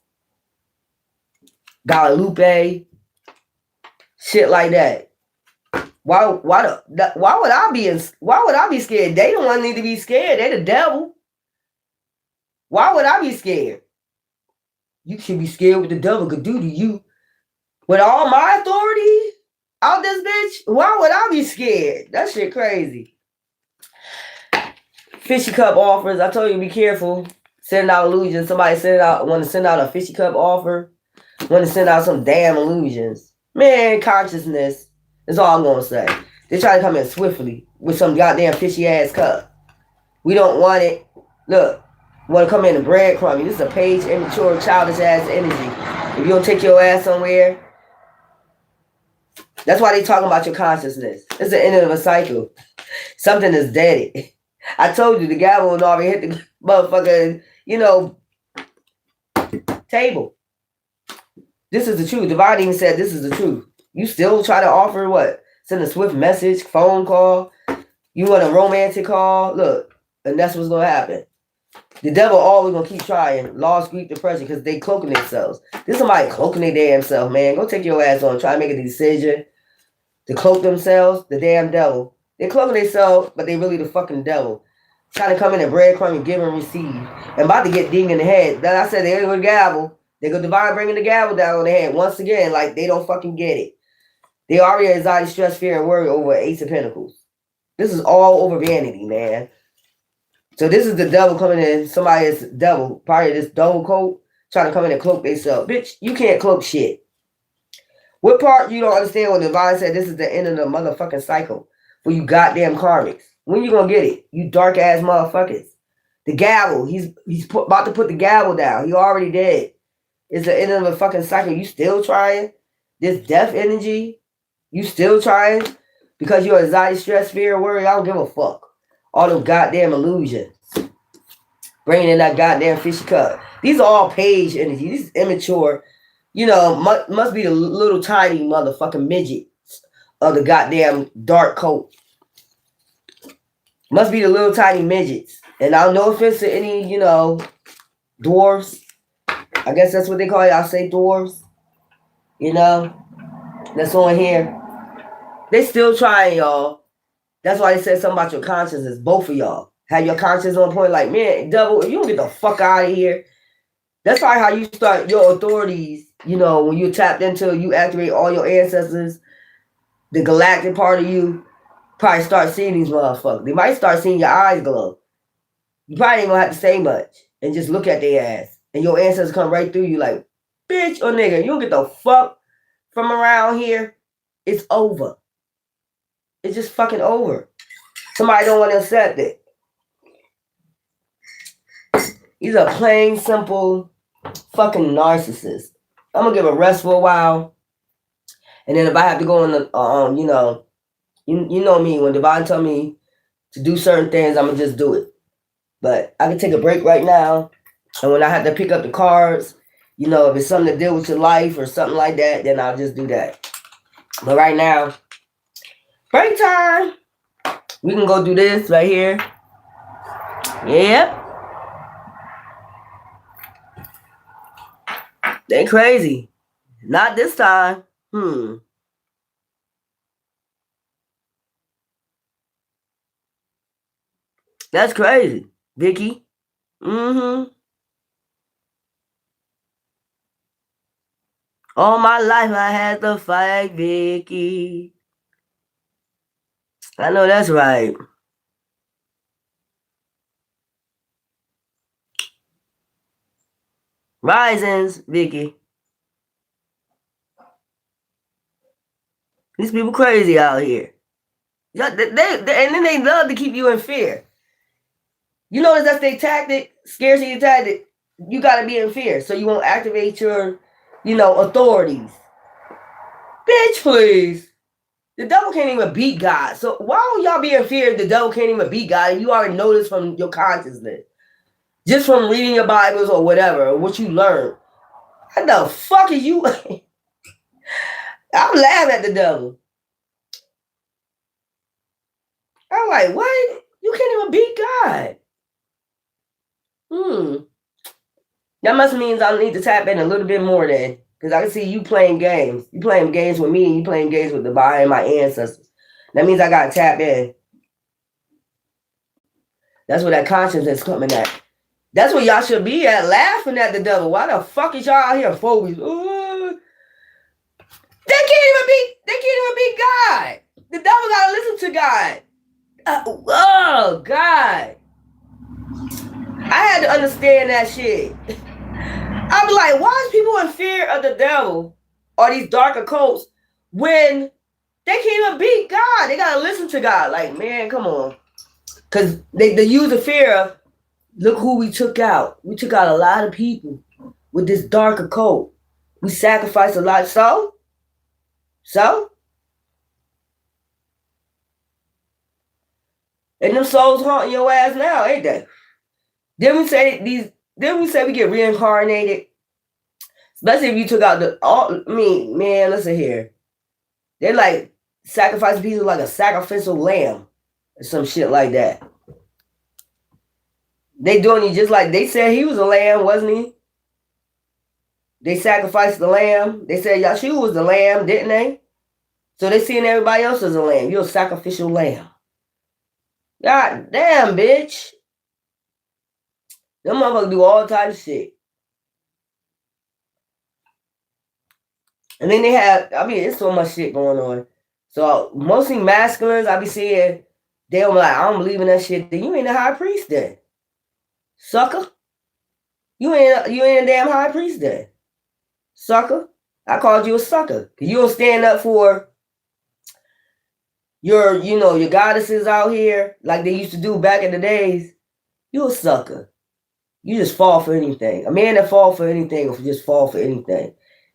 Guadalupe, shit like that. Why would I be scared? They don't want me to be scared. They the devil. Why would I be scared? You should be scared what the devil could do to you. With all my authority out this bitch, why would I be scared? That shit crazy. Fishy cup offers. I told you be careful. Sending out illusions. Somebody want to send out a fishy cup offer. Want to send out some damn illusions. Man, consciousness is all I'm going to say. They try to come in swiftly with some goddamn fishy ass cup. We don't want it. Look, want to come in and breadcrumb you. This is a page immature, childish ass energy. If you don't take your ass somewhere, that's why they talking about your consciousness. It's the end of a cycle. Something is dead. I told you the gavel would already hit the motherfucking, you know, table. This is the truth. Divine even said this is the truth. You still try to offer what? Send a swift message, phone call. You want a romantic call? Look, and that's what's going to happen. The devil always going to keep trying. Lost, grief, depression, because they cloaking themselves. This somebody cloaking their damn self, man. Go take your ass on. Try to make a decision to cloak themselves. The damn devil. They cloaking themselves, but they really the fucking devil. Trying to come in and breadcrumb and give and receive. And about to get dinged in the head. Then I said they ain't going to gavel. They go divine bringing the gavel down on their head. Once again, like they don't fucking get it. They already anxiety, stress, fear, and worry over Ace of Pentacles. This is all over vanity, man. So this is the devil coming in. Somebody is devil, probably this double coat, trying to come in and cloak themselves. Bitch, you can't cloak shit. What part you don't understand when divine said this is the end of the motherfucking cycle for you goddamn karmics? When you gonna get it? You dark ass motherfuckers. The gavel, he's about to put the gavel down. He already did. It's the end of the fucking cycle. You still trying? This death energy, you still trying because you're anxiety, stress, fear, worry. I don't give a fuck. All them goddamn illusions. Bringing in that goddamn fishy cup. These are all page energy. This is immature. You know, must be the little tiny motherfucking midgets of the goddamn dark coat. Must be the little tiny midgets. And I don't know if it's any, you know, dwarves. I guess that's what they call it. I'll say dwarves. You know, that's on here. They still trying, y'all. That's why they said something about your consciousness. Both of y'all have your conscience on point. Like, man, double, if you don't get the fuck out of here. That's probably how you start your authorities. You know, when you tapped into, you activate all your ancestors, the galactic part of you, probably start seeing these motherfuckers. They might start seeing your eyes glow. You probably ain't gonna have to say much and just look at their ass. And your ancestors come right through you like, bitch or nigga, you don't get the fuck from around here. It's over. It's just fucking over. Somebody don't want to accept it. These are plain, simple, fucking narcissists. I'm gonna give a rest for a while. And then if I have to go on the, you know, you know me, when Divine tell me to do certain things, I'm gonna just do it. But I can take a break right now. And when I have to pick up the cards, you know, if it's something to deal with your life or something like that, then I'll just do that. But right now, break time. We can go do this right here. Yep. They crazy. Not this time. That's crazy, Vicky. All my life I had to fight, Vicky. I know that's right. Risings, Vicky. These people crazy out here. Yeah, they, and then they love to keep you in fear. You notice that's their tactic, scarcity tactic. You got to be in fear so you won't activate your, you know, authorities. Bitch, please. The devil can't even beat God. So why don't y'all be in fear if the devil can't even beat God and you already know this from your consciousness? Just from reading your Bibles or whatever, or what you learn. What the fuck is you? I'm laughing at the devil. I'm like, what? You can't even beat God. That must mean I need to tap in a little bit more then. Because I can see you playing games. You playing games with me and you playing games with the Divine and my ancestors. That means I got to tap in. That's where that conscience is coming at. That's where y'all should be at, laughing at the devil. Why the fuck is y'all out here phobies? They can't even beat God. The devil gotta listen to God. Oh, God. I had to understand that shit. I was like, why is people in fear of the devil or these dark occults when they can't even beat God? They gotta listen to God. Like, man, come on. Because they use the fear of, look who we took out. We took out a lot of people with this dark occult. We sacrificed a lot. So? And them souls haunting your ass now, ain't they? Then we say we get reincarnated. Especially if you took out man, listen here. They're like sacrificing people like a sacrificial lamb or some shit like that. They doing you just like they said he was a lamb, wasn't he? They sacrificed the lamb. They said Yahshua was the lamb, didn't they? So they seeing everybody else as a lamb. You're a sacrificial lamb. God damn, bitch. Them motherfuckers do all types of shit. And then they have, it's so much shit going on. So mostly masculines, I be seeing, they're like, I don't believe in that shit. Then you ain't a high priest then. Sucker. You ain't a damn high priest then. Sucker. I called you a sucker. You don't stand up for your goddesses out here like they used to do back in the days. You a sucker. You just fall for anything. A man that fall for anything will just fall for anything.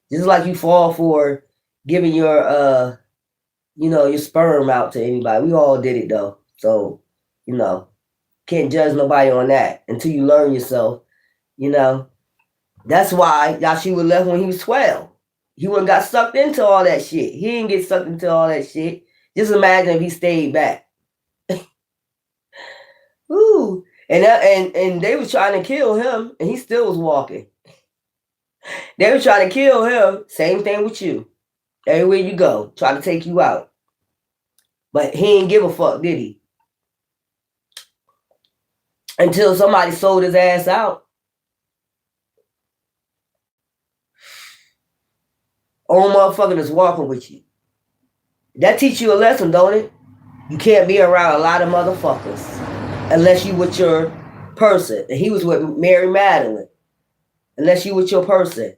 Just like you fall for, giving your your sperm out to anybody. We all did it though. So, can't judge nobody on that until you learn yourself, That's why Yahshua left when he was 12. He wouldn't got sucked into all that shit. He didn't get sucked into all that shit. Just imagine if he stayed back. Ooh. And they was trying to kill him, and he still was walking. They were trying to kill him. Same thing with you. Everywhere you go, try to take you out. But he didn't give a fuck, did he? Until somebody sold his ass out. Old motherfucker that's walking with you. That teach you a lesson, don't it? You can't be around a lot of motherfuckers unless you with your person. And he was with Mary Magdalene. Unless you with your person.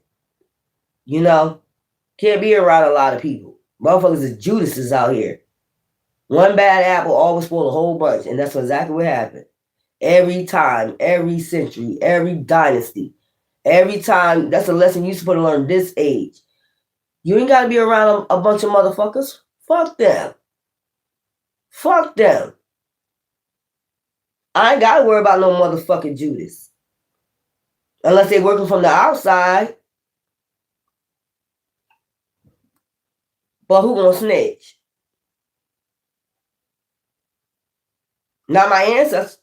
Can't be around a lot of people. Motherfuckers is Judases out here. One bad apple always spoil a whole bunch. And that's exactly what happened. Every time, every century, every dynasty. Every time, that's a lesson you're supposed to learn this age. You ain't got to be around a bunch of motherfuckers. Fuck them. Fuck them. I ain't got to worry about no motherfucking Judas. Unless they working from the outside. But who gonna snitch? Not my ancestors.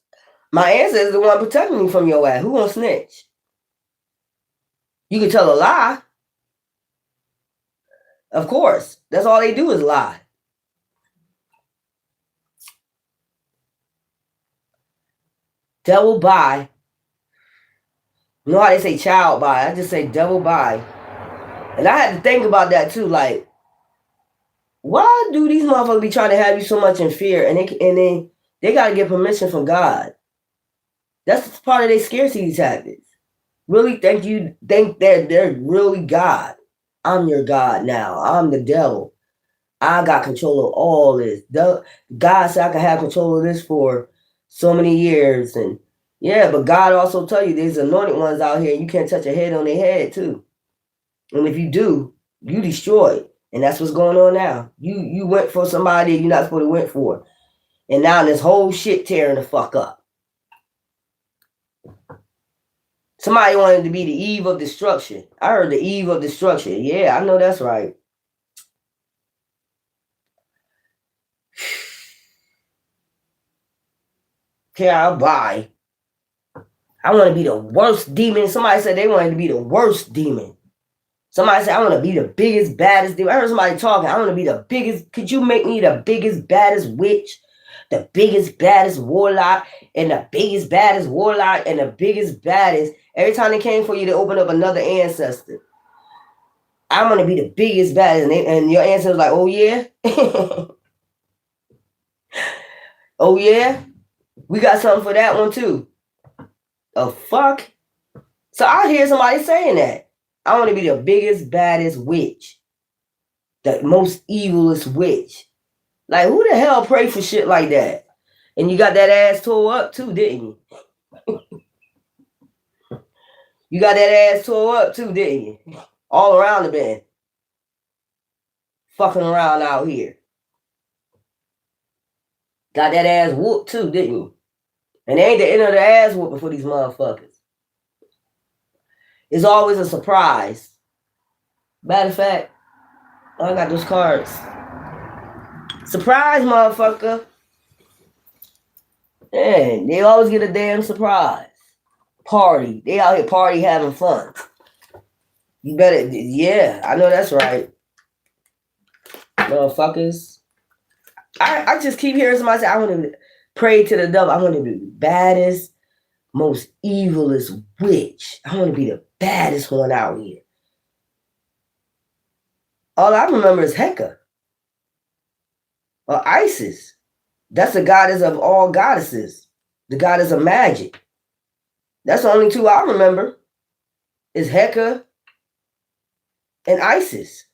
My ancestors is the one protecting me from your ass. Who gonna snitch? You can tell a lie. Of course. That's all they do is lie. Devil bye. You know how they say child bye? I just say devil bye. And I had to think about that too. Like, why do these motherfuckers be trying to have you so much in fear? And they got to get permission from God. That's part of their scarcity tactics. Really think that they're really God. I'm your God now. I'm the devil. I got control of all this. God said I can have control of this for so many years. And yeah, but God also tell you there's anointed ones out here and you can't touch a head on their head too. And if you do, you destroy. And that's what's going on now. You went for somebody you're not supposed to went for. And now this whole shit tearing the fuck up. Somebody wanted to be the eve of destruction. I heard the eve of destruction. Yeah, I know that's right. Okay, I'll buy. I want to be the worst demon. Somebody said they wanted to be the worst demon. Somebody said, I want to be the biggest, baddest demon. I heard somebody talking. I want to be the biggest. Could you make me the biggest, baddest witch? The biggest, baddest warlock? And the biggest, baddest warlock? And the biggest, baddest? Every time they came for you, they opened up another ancestor. I want to be the biggest, baddest. And your ancestor was like, oh, yeah? Oh, yeah? We got something for that one, too. Oh, fuck? So I hear somebody saying that. I want to be the biggest, baddest witch. The most evilest witch. Like, who the hell pray for shit like that? And you got that ass tore up, too, didn't you? You got that ass tore up, too, didn't you? All around the bed. Fucking around out here. Got that ass whooped, too, didn't you? And it ain't the end of the ass whooping for these motherfuckers. It's always a surprise. Matter of fact, I got those cards. Surprise, motherfucker. Man, they always get a damn surprise. Party. They out here party having fun. You better, yeah, I know that's right. Motherfuckers. I just keep hearing somebody say, I want to pray to the devil. I want to be the baddest, most evilest witch. I want to be the baddest one out here. All I remember is Heka. Or Isis. That's the goddess of all goddesses. The goddess of magic. That's the only two I remember. Is Heka and Isis.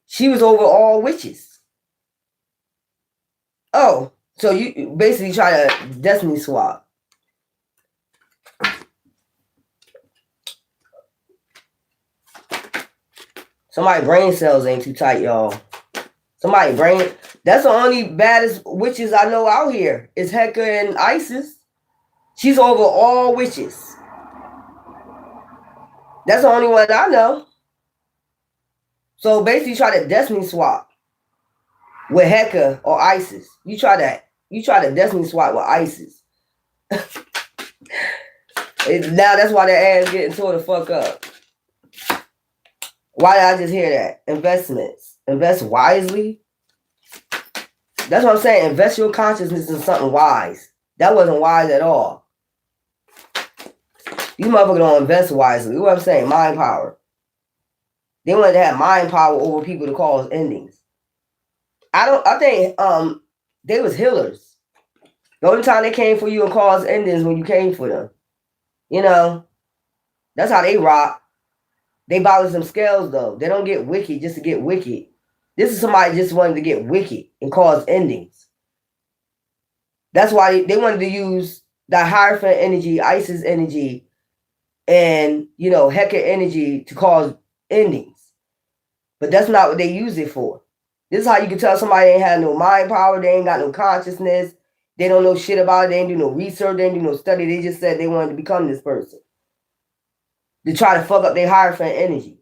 She was over all witches. Oh, so you basically try to destiny swap. Somebody brain cells ain't too tight, y'all. Somebody brain. That's the only baddest witches I know out here is Hecka and Isis. She's over all witches. That's the only one I know. So basically, try to destiny swap with Hecka or Isis. You try to destiny swap with Isis. Now that's why their ass getting tore the fuck up. Why did I just hear that? Investments. Invest wisely. That's what I'm saying. Invest your consciousness in something wise. That wasn't wise at all. You motherfuckers don't invest wisely. You know what I'm saying? Mind power. They wanted to have mind power over people to cause endings. I think they was healers. The only time they came for you and caused endings when you came for them. You know, that's how they rock. They balance them scales though. They don't get wicked just to get wicked. This is somebody just wanted to get wicked and cause endings. That's why they wanted to use the Hierophant energy, Isis energy, and Hecate energy to cause endings. But that's not what they use it for. This is how you can tell somebody ain't had no mind power, they ain't got no consciousness, they don't know shit about it, they ain't do no research, they ain't do no study, they just said they wanted to become this person. To try to fuck up their Hierophant energy.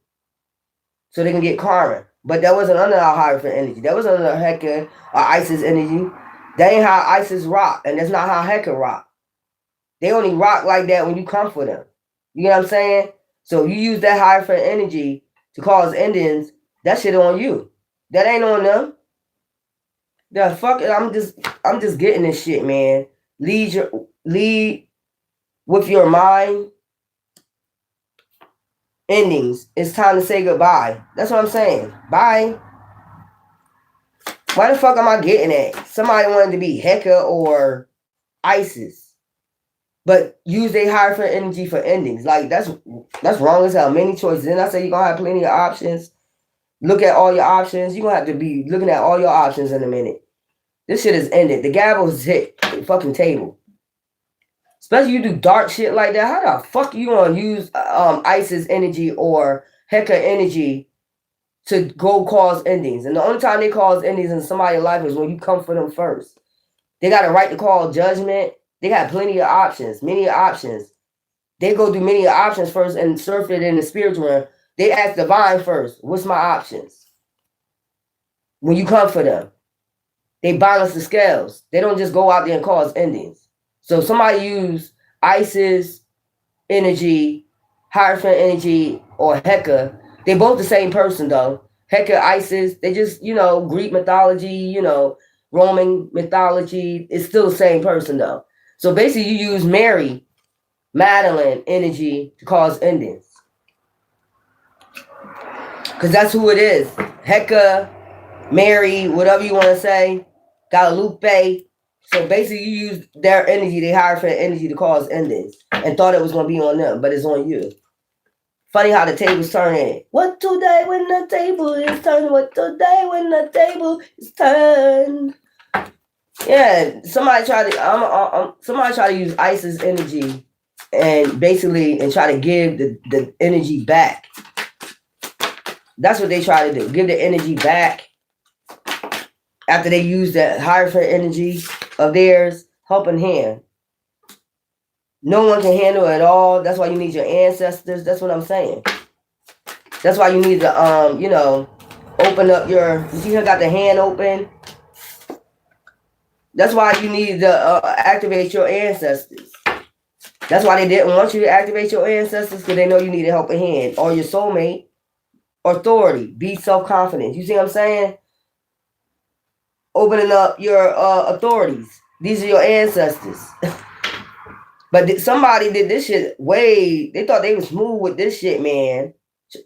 So they can get karma. But that wasn't under our Hierophant energy. That was under Hecate or Isis energy. That ain't how Isis rock, and that's not how Hecate rock. They only rock like that when you come for them. You know what I'm saying? So you use that Hierophant energy to cause endings, that shit on you. That ain't on them. The fuck it, I'm just getting this shit, man. Lead with your mind. Endings. It's time to say goodbye. That's what I'm saying. Bye. Why the fuck am I getting at? Somebody wanted to be Hecate or Isis, but use their Hierophant energy for endings. Like that's wrong as hell. Many choices. Then I say you're gonna have plenty of options. Look at all your options. You're gonna have to be looking at all your options in a minute. This shit is ended. The gavel's hit the fucking table. Especially you do dark shit like that. How the fuck you gonna use Isis energy or Hecate energy to go cause endings? And the only time they cause endings in somebody's life is when you come for them first. They got a right to call judgment. They got plenty of options, many options. They go through many options first and surf it in the spiritual realm. They ask divine first, what's my options? When you come for them, they balance the scales. They don't just go out there and cause endings. So somebody use Isis energy, Hierophant energy, or Hecate. They're both the same person though. Hecate, Isis, they just, Greek mythology, Roman mythology. It's still the same person though. So basically you use Mary, Magdalene energy to cause endings. Because that's who it is. Hecate, Mary, whatever you want to say, Guadalupe. So basically you use their energy, they Hierophant energy to cause endings and thought it was going to be on them, but it's on you. Funny how the table's turning. What today when the table is turned? What today when the table is turned? Yeah, somebody try to use Isis energy and try to give the energy back. That's what they try to do. Give the energy back after they use that Hierophant energy of theirs, helping hand. No one can handle it at all. That's why you need your ancestors. That's what I'm saying. That's why you need to open up your. You see her got the hand open. That's why you need to activate your ancestors. That's why they didn't want you to activate your ancestors, because they know you need a helping hand or your soulmate. Authority. Be self-confident. You see what I'm saying? Opening up your authorities. These are your ancestors. But somebody did this shit they thought they was smooth with this shit, man.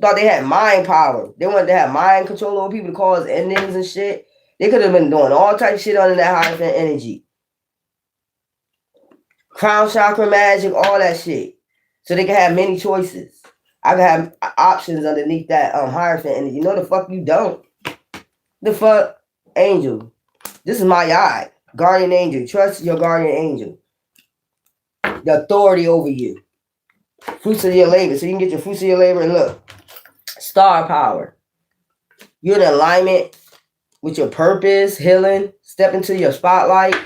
Thought they had mind power. They wanted to have mind control over people to cause endings and shit. They could have been doing all type of shit under that Hierophant energy. Crown chakra magic, all that shit. So they can have many choices. I can have options underneath that Hierophant energy. No, the fuck you don't. The fuck? Angel. This is my eye. Guardian angel. Trust your guardian angel. The authority over you. Fruits of your labor. So you can get your fruits of your labor and look. Star power. You're in alignment with your purpose, healing, step into your spotlight.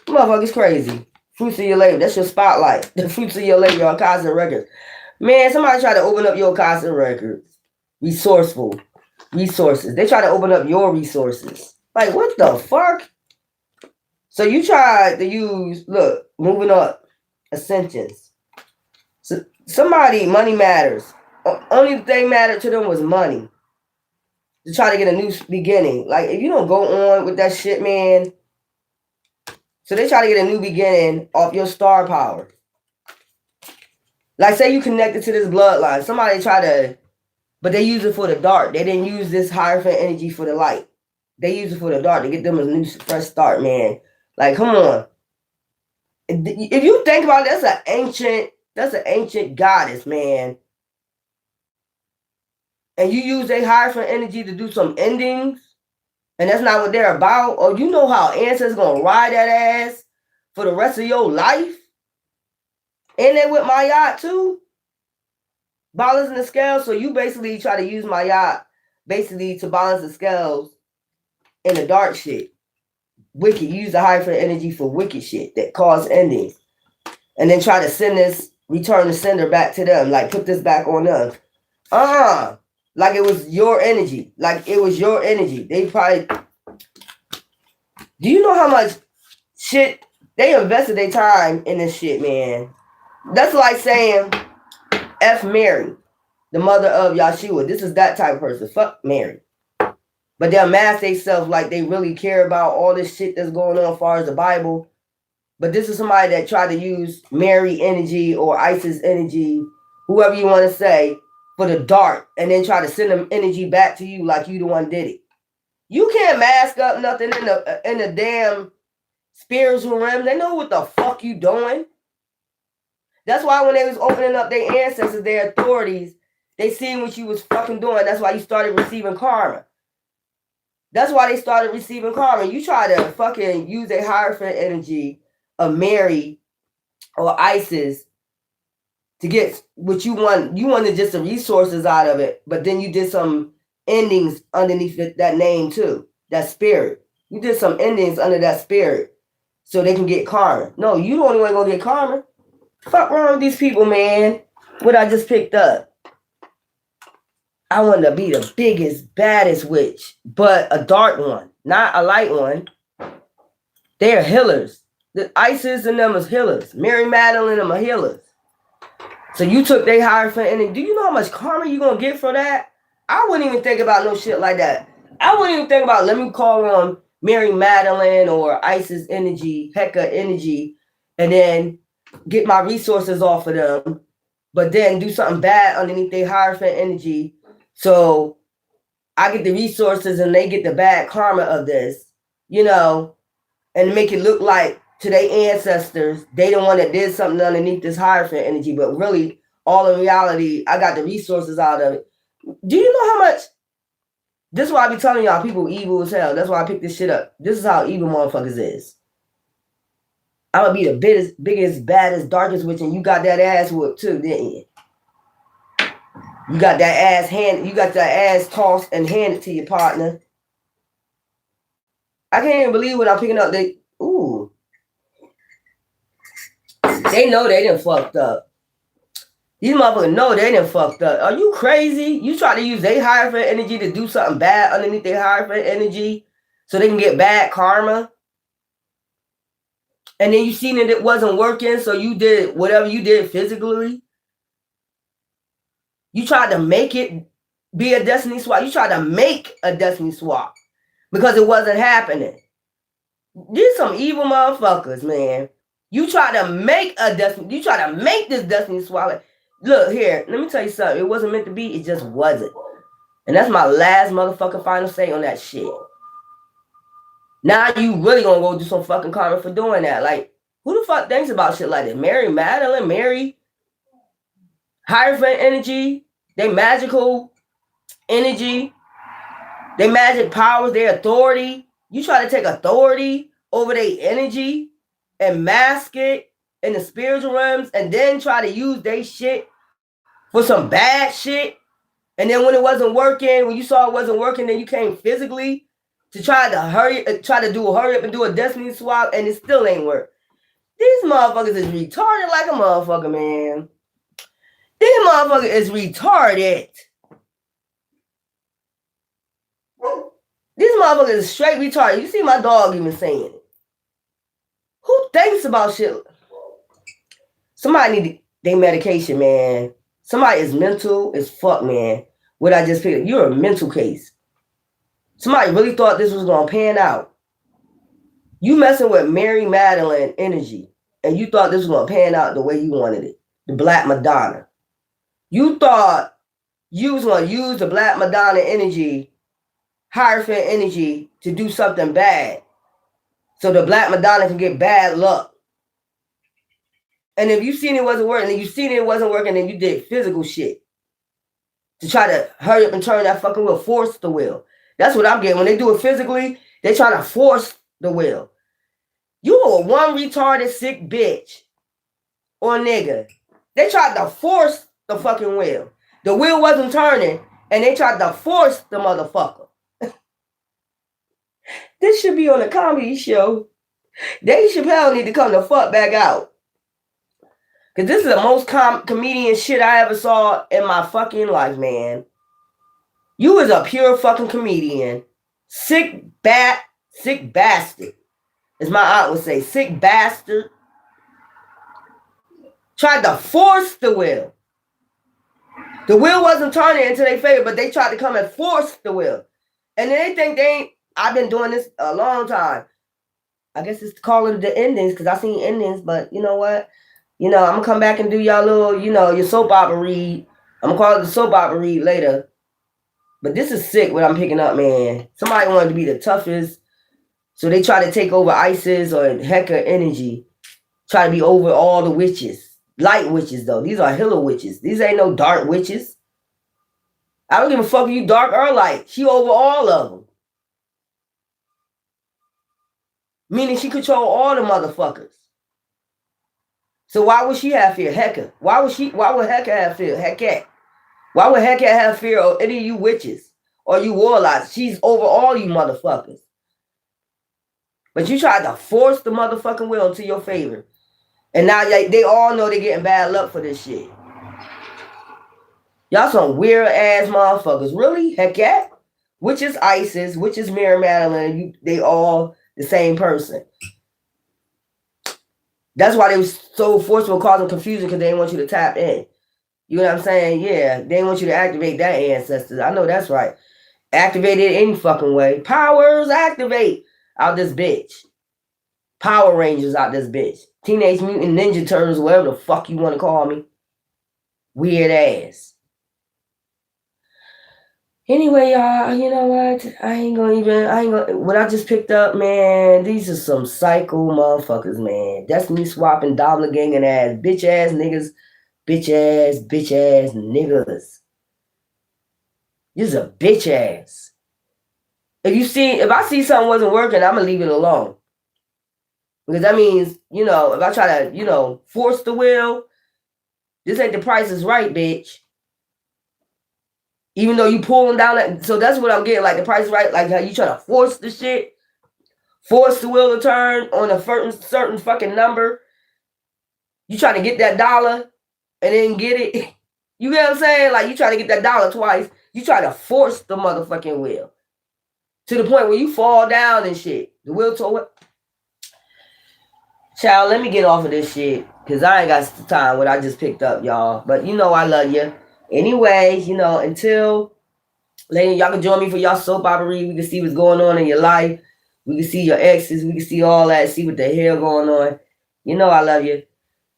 Motherfucker's crazy. Fruits of your labor. That's your spotlight. The fruits of your labor, your Akasha records. Man, somebody try to open up your Akasha records. Resourceful. Resources. They try to open up your resources. Like, what the fuck? So you tried to use, look, moving up, ascensions. So somebody, money matters. Only thing mattered to them was money. To try to get a new beginning. Like, if you don't go on with that shit, man. So they try to get a new beginning off your star power. Like, say you connected to this bloodline. Somebody try to, but they use it for the dark. They didn't use this Hierophant energy for the light. They use it for the dark to get them a new, fresh start, man. Like, come on. If you think about it, that's an ancient goddess, man. And you use a Hierophant energy to do some endings, and that's not what they're about. Or you know how ancestors gonna ride that ass for the rest of your life? And they with Mayat too. Balancing the scales. So you basically try to use Mayat basically to balance the scales in the dark shit. Wicked. You use the Hierophant energy for wicked shit that cause endings. And then try to send this, return the sender back to them. Like, put this back on them. Like it was your energy. Like it was your energy. They probably... Do you know how much shit they invested their time in this shit, man? That's like saying F Mary, the mother of Yahshua. This is that type of person. Fuck Mary. But they'll mask themselves like they really care about all this shit that's going on as far as the Bible. But this is somebody that tried to use Mary energy or Isis energy, whoever you want to say, for the dark, and then try to send them energy back to you like you the one did it. You can't mask up nothing in the damn spiritual realm. They know what the fuck you doing. That's why when they was opening up their ancestors, their authorities, they seen what you was fucking doing. That's why you started receiving karma. That's why they started receiving karma. You try to fucking use a Hierophant energy of Mary or Isis to get what you want. You wanted just the resources out of it, but then you did some endings underneath that name too, that spirit. You did some endings under that spirit so they can get karma. No, you the only one gonna get karma. Fuck wrong with these people, man. What I just picked up. I want to be the biggest, baddest witch, but a dark one, not a light one. They're healers. The Isis and them is healers. Mary Magdalene and them are healers. So you took their Hierophant energy. Do you know how much karma you gonna get for that? I wouldn't even think about no shit like that. I wouldn't even think about, let me call on Mary Magdalene or Isis energy, Hecka energy, and then get my resources off of them, but then do something bad underneath their Hierophant energy. So I get the resources and they get the bad karma of this, you know, and make it look like to their ancestors, they the one that did something underneath this Hierophant energy, but really, all in reality, I got the resources out of it. Do you know how much? This is why I be telling y'all people evil as hell. That's why I picked this shit up. This is how evil motherfuckers is. I'm gonna be the biggest, baddest, darkest witch, and you got that ass whooped too, didn't you? You got that ass tossed and handed to your partner. I can't even believe what I'm picking up. They know they done fucked up. These motherfuckers know they done fucked up. Are you crazy? You try to use their Hierophant energy to do something bad underneath their Hierophant energy so they can get bad karma? And then you seen that it wasn't working, so you did whatever you did physically. You tried to make it be a destiny swap. You tried to make a destiny swap because it wasn't happening. These some evil motherfuckers, man. You try to make this destiny swap. Look here, let me tell you something. It wasn't meant to be. It just wasn't. And that's my last motherfucking final say on that shit. Now you really gonna go do some fucking karma for doing that. Like, who the fuck thinks about shit like that? Mary Magdalene, Mary, Hierophant energy, they magical energy, they magic powers, their authority. You try to take authority over their energy and mask it in the spiritual realms and then try to use their shit for some bad shit. And then when it wasn't working, when you saw it wasn't working, then you came physically to try to do a hurry up and do a destiny swap, and it still ain't work. These motherfuckers is retarded like a motherfucker, man. These motherfuckers is retarded. These motherfuckers is straight retarded. You see my dog even saying it. Who thinks about shit? Somebody need their medication, man. Somebody is mental as fuck, man. What I just picked, you're a mental case. Somebody really thought this was gonna pan out. You messing with Mary Magdalene energy, and you thought this was gonna pan out the way you wanted it. The Black Madonna. You thought you was gonna use the Black Madonna energy, Hierophant energy, to do something bad, so the Black Madonna can get bad luck. And if you seen it wasn't working, and you seen it wasn't working, then you did physical shit to try to hurry up and turn that fucking wheel, force the wheel. That's what I'm getting. When they do it physically, they try to force the wheel. You are one retarded sick bitch or nigga. They tried to force the fucking wheel. The wheel wasn't turning, and they tried to force the motherfucker. This should be on a comedy show. Dave Chappelle need to come the fuck back out. Because this is the most comedian shit I ever saw in my fucking life, man. You was a pure fucking comedian. Sick bastard. As my aunt would say, sick bastard. Tried to force the wheel. The wheel wasn't turning into their favor, but they tried to come and force the wheel. And then they think they ain't, I've been doing this a long time. I guess it's calling the endings, because I seen endings, but you know what? I'm going to come back and do y'all little, your soap opera read. I'm going to call it the soap opera read later. But this is sick what I'm picking up, man. Somebody wanted to be the toughest. So they try to take over Isis or Hecka energy. Try to be over all the witches. Light witches, though. These are healer witches. These ain't no dark witches. I don't give a fuck if you dark or light. She over all of them. Meaning she control all the motherfuckers. So why would she have fear? Hecka. Why would Hecka have fear? Hecka. Why would Hecka have fear of any of you witches or you warlocks? She's over all you motherfuckers. But you tried to force the motherfucking will into your favor. And now they all know they're getting bad luck for this shit. Y'all some weird ass motherfuckers. Really? Hecka? Which is Isis? Which is Mary Magdalene? They all the same person. That's why they was so forceful, causing confusion, because they didn't want you to tap in. You know what I'm saying? Yeah, they didn't want you to activate that ancestors. I know that's right. Activate it any fucking way. Powers activate out this bitch. Power Rangers out this bitch. Teenage Mutant Ninja Turtles, whatever the fuck you want to call me. Weird ass. Anyway, y'all, you know what? What I just picked up, man, these are some psycho motherfuckers, man. Destiny swapping, doppelganging ass, bitch ass niggas, bitch ass niggas. This is a bitch ass. If I see something wasn't working, I'm gonna leave it alone. Because that means, if I try to, force the wheel, this ain't the Price is Right, bitch. Even though you pulling down that, so that's what I'm getting, like the Price is Right, like how you try to force the shit, force the wheel to turn on a certain fucking number. You try to get that dollar and then get it. You get what I'm saying? Like you try to get that dollar twice. You try to force the motherfucking wheel to the point where you fall down and shit. The wheel told it. Child, let me get off of this shit, because I ain't got time what I just picked up, y'all. But I love you. Anyway, until later, y'all can join me for y'all soap opera read. We can see what's going on in your life. We can see your exes. We can see all that. See what the hell going on. I love you.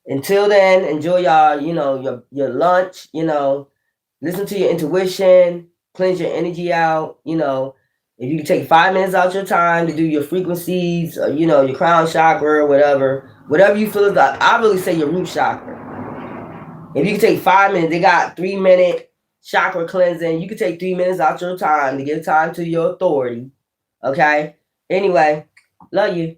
Until then, enjoy y'all, your lunch, listen to your intuition, cleanse your energy out, if you can take 5 minutes out your time to do your frequencies, or, your crown chakra or whatever you feel is like, I really say your root chakra. If you can take 5 minutes, they got 3-minute chakra cleansing. You can take 3 minutes out your time to give time to your authority. Okay? Anyway, love you.